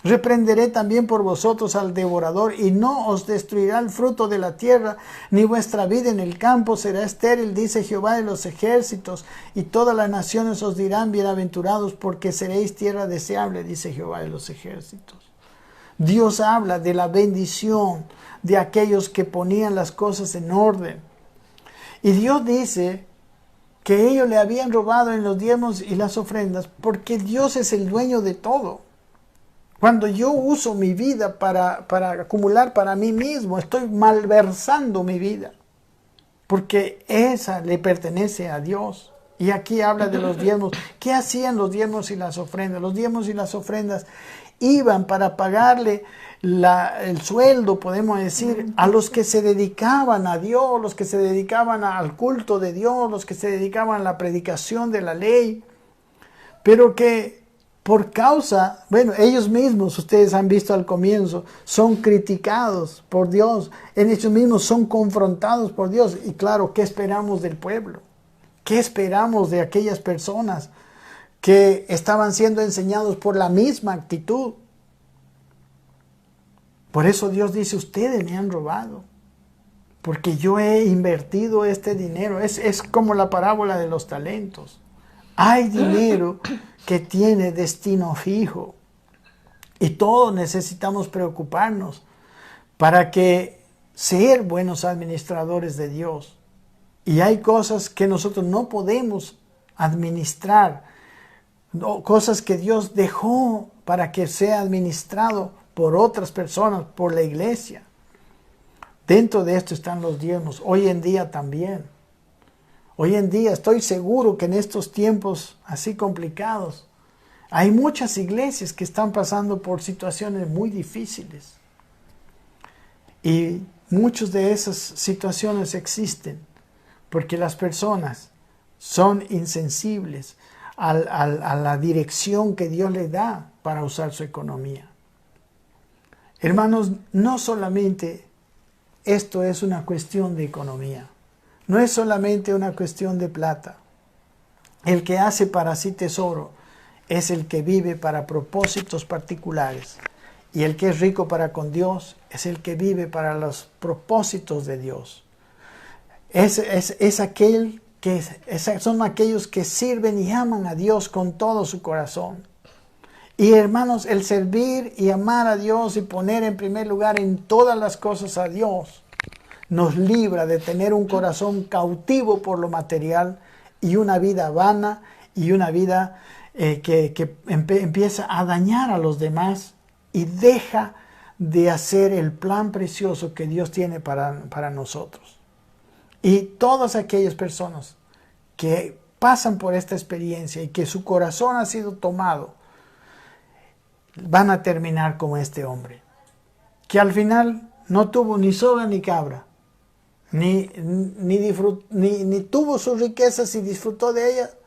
Reprenderé también por vosotros al devorador y no os destruirá el fruto de la tierra, ni vuestra vida en el campo será estéril, dice Jehová de los ejércitos, y todas las naciones os dirán bienaventurados porque seréis tierra deseable, dice Jehová de los ejércitos. Dios habla de la bendición de aquellos que ponían las cosas en orden. Y Dios dice que ellos le habían robado en los diezmos y las ofrendas porque Dios es el dueño de todo. Cuando yo uso mi vida para acumular para mí mismo, estoy malversando mi vida, porque esa le pertenece a Dios. Y aquí habla de los diezmos. ¿Qué hacían los diezmos y las ofrendas? Los diezmos y las ofrendas iban para pagarle el sueldo, podemos decir, a los que se dedicaban a Dios, los que se dedicaban al culto de Dios, los que se dedicaban a la predicación de la ley, pero que por causa, ellos mismos, ustedes han visto al comienzo, son criticados por Dios, en ellos mismos son confrontados por Dios. Y claro, ¿qué esperamos del pueblo? ¿Qué esperamos de aquellas personas que estaban siendo enseñados por la misma actitud? Por eso Dios dice, ustedes me han robado, porque yo he invertido este dinero. Es como la parábola de los talentos. Hay dinero que tiene destino fijo y todos necesitamos preocuparnos para que ser buenos administradores de Dios. Y hay cosas que nosotros no podemos administrar, cosas que Dios dejó para que sea administrado por otras personas, por la iglesia. Dentro de esto están los diezmos, hoy en día también. Hoy en día estoy seguro que en estos tiempos así complicados, hay muchas iglesias que están pasando por situaciones muy difíciles. Y muchas de esas situaciones existen porque las personas son insensibles a la dirección que Dios les da para usar su economía. Hermanos, no solamente esto es una cuestión de economía. No es solamente una cuestión de plata. El que hace para sí tesoro es el que vive para propósitos particulares. Y el que es rico para con Dios es el que vive para los propósitos de Dios. Es aquel que son aquellos que sirven y aman a Dios con todo su corazón. Y hermanos, el servir y amar a Dios y poner en primer lugar en todas las cosas a Dios nos libra de tener un corazón cautivo por lo material y una vida vana y una vida que empieza a dañar a los demás y deja de hacer el plan precioso que Dios tiene para nosotros. Y todas aquellas personas que pasan por esta experiencia y que su corazón ha sido tomado, van a terminar como este hombre, que al final no tuvo ni soga ni cabra, ni tuvo sus riquezas y disfrutó de ellas,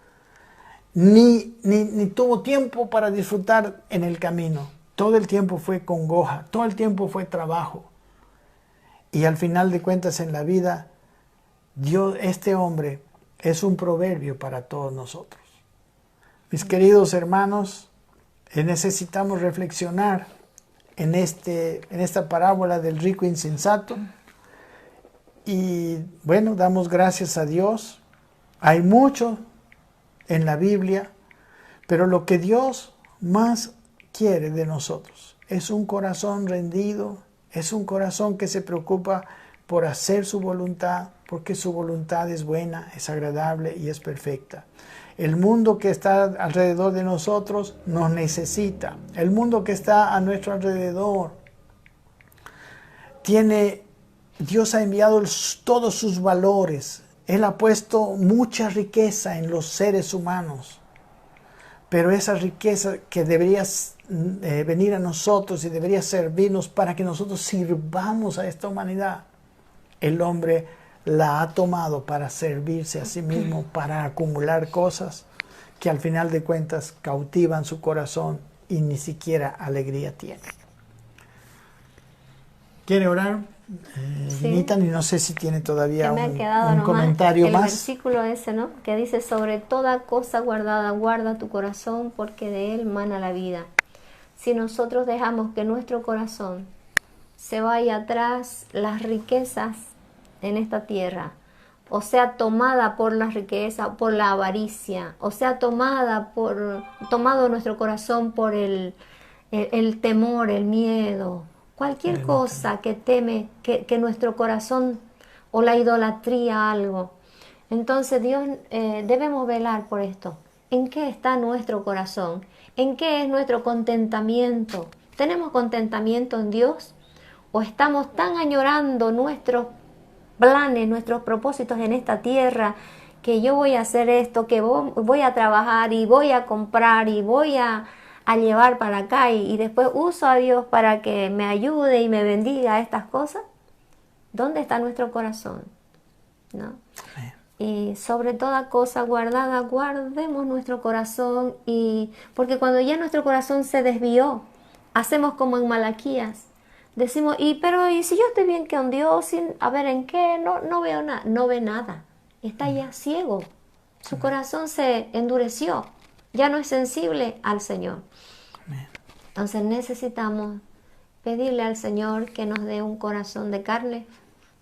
ni tuvo tiempo para disfrutar en el camino. Todo el tiempo fue congoja, todo el tiempo fue trabajo. Y al final de cuentas en la vida, este hombre es un proverbio para todos nosotros. Mis queridos hermanos, necesitamos reflexionar en esta parábola del rico insensato. Y bueno, damos gracias a Dios. Hay mucho en la Biblia, pero lo que Dios más quiere de nosotros es un corazón rendido, es un corazón que se preocupa por hacer su voluntad, porque su voluntad es buena, es agradable y es perfecta. El mundo que está alrededor de nosotros nos necesita. El mundo que está a nuestro alrededor Dios ha enviado todos sus valores. Él ha puesto mucha riqueza en los seres humanos. Pero esa riqueza que debería venir a nosotros y debería servirnos para que nosotros sirvamos a esta humanidad, el hombre la ha tomado para servirse a sí mismo, para acumular cosas que al final de cuentas cautivan su corazón y ni siquiera alegría tiene. ¿Quiere orar? Sí. Nitan, y no sé si tiene todavía un comentario más. El versículo ese, ¿no? Que dice: sobre toda cosa guardada, guarda tu corazón, porque de él mana la vida. Si nosotros dejamos que nuestro corazón se vaya atrás las riquezas en esta tierra, o sea tomada por la riqueza, por la avaricia, o sea tomado nuestro corazón por el temor, el miedo, cualquier cosa que teme que nuestro corazón, o la idolatría, algo. Entonces Dios, debemos velar por esto. ¿En qué está nuestro corazón? ¿En qué es nuestro contentamiento? ¿Tenemos contentamiento en Dios? ¿O estamos tan añorando nuestros planes, nuestros propósitos en esta tierra, que yo voy a hacer esto, que voy a trabajar y voy a comprar y voy a llevar para acá y después uso a Dios para que me ayude y me bendiga estas cosas? ¿Dónde está nuestro corazón? ¿No? Y sobre toda cosa guardada, guardemos nuestro corazón, porque cuando ya nuestro corazón se desvió, hacemos como en Malaquías. Decimos, pero si yo estoy bien con Dios, a ver, ¿en qué? No veo nada. No ve nada. Está ya ciego. Su corazón se endureció. Ya no es sensible al Señor. Entonces necesitamos pedirle al Señor que nos dé un corazón de carne,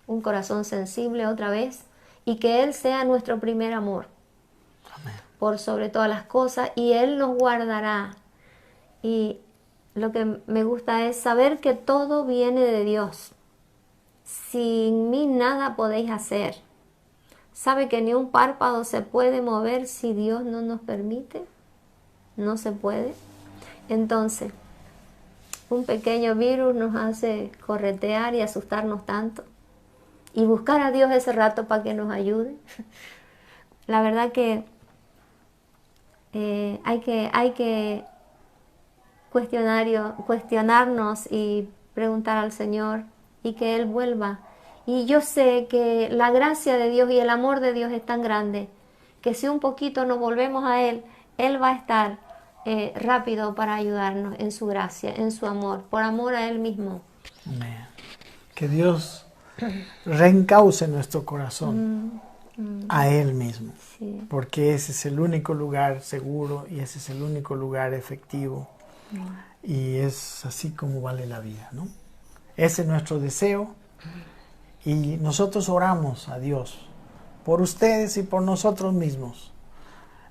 un corazón sensible otra vez, y que Él sea nuestro primer amor. Amén. Por sobre todas las cosas, y Él nos guardará. Y lo que me gusta es saber que todo viene de Dios. Sin mí nada podéis hacer. ¿Sabe que ni un párpado se puede mover si Dios no nos permite? No se puede. Entonces, un pequeño virus nos hace corretear y asustarnos tanto. Y buscar a Dios ese rato para que nos ayude. La verdad que hay que cuestionarnos y preguntar al Señor, y que Él vuelva. Y yo sé que la gracia de Dios y el amor de Dios es tan grande que si un poquito nos volvemos a Él, Él va a estar rápido para ayudarnos en su gracia, en su amor, por amor a Él mismo. Amén. Que Dios reencauce nuestro corazón a Él mismo, sí. Porque ese es el único lugar seguro y ese es el único lugar efectivo. Y es así como vale la vida, ¿no? Ese es nuestro deseo, y nosotros oramos a Dios por ustedes y por nosotros mismos.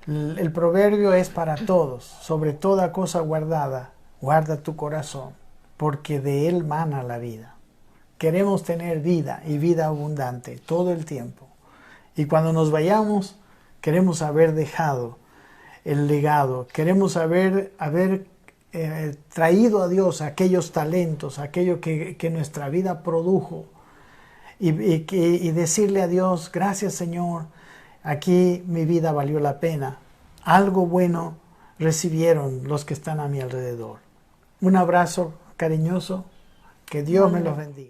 El proverbio es para todos, sobre toda cosa guardada, guarda tu corazón, porque de él mana la vida. Queremos tener vida y vida abundante todo el tiempo. Y cuando nos vayamos, queremos haber dejado el legado, queremos haber traído a Dios aquellos talentos, aquello que nuestra vida produjo, y decirle a Dios, gracias Señor, aquí mi vida valió la pena, algo bueno recibieron los que están a mi alrededor. Un abrazo cariñoso, que Dios me los bendiga.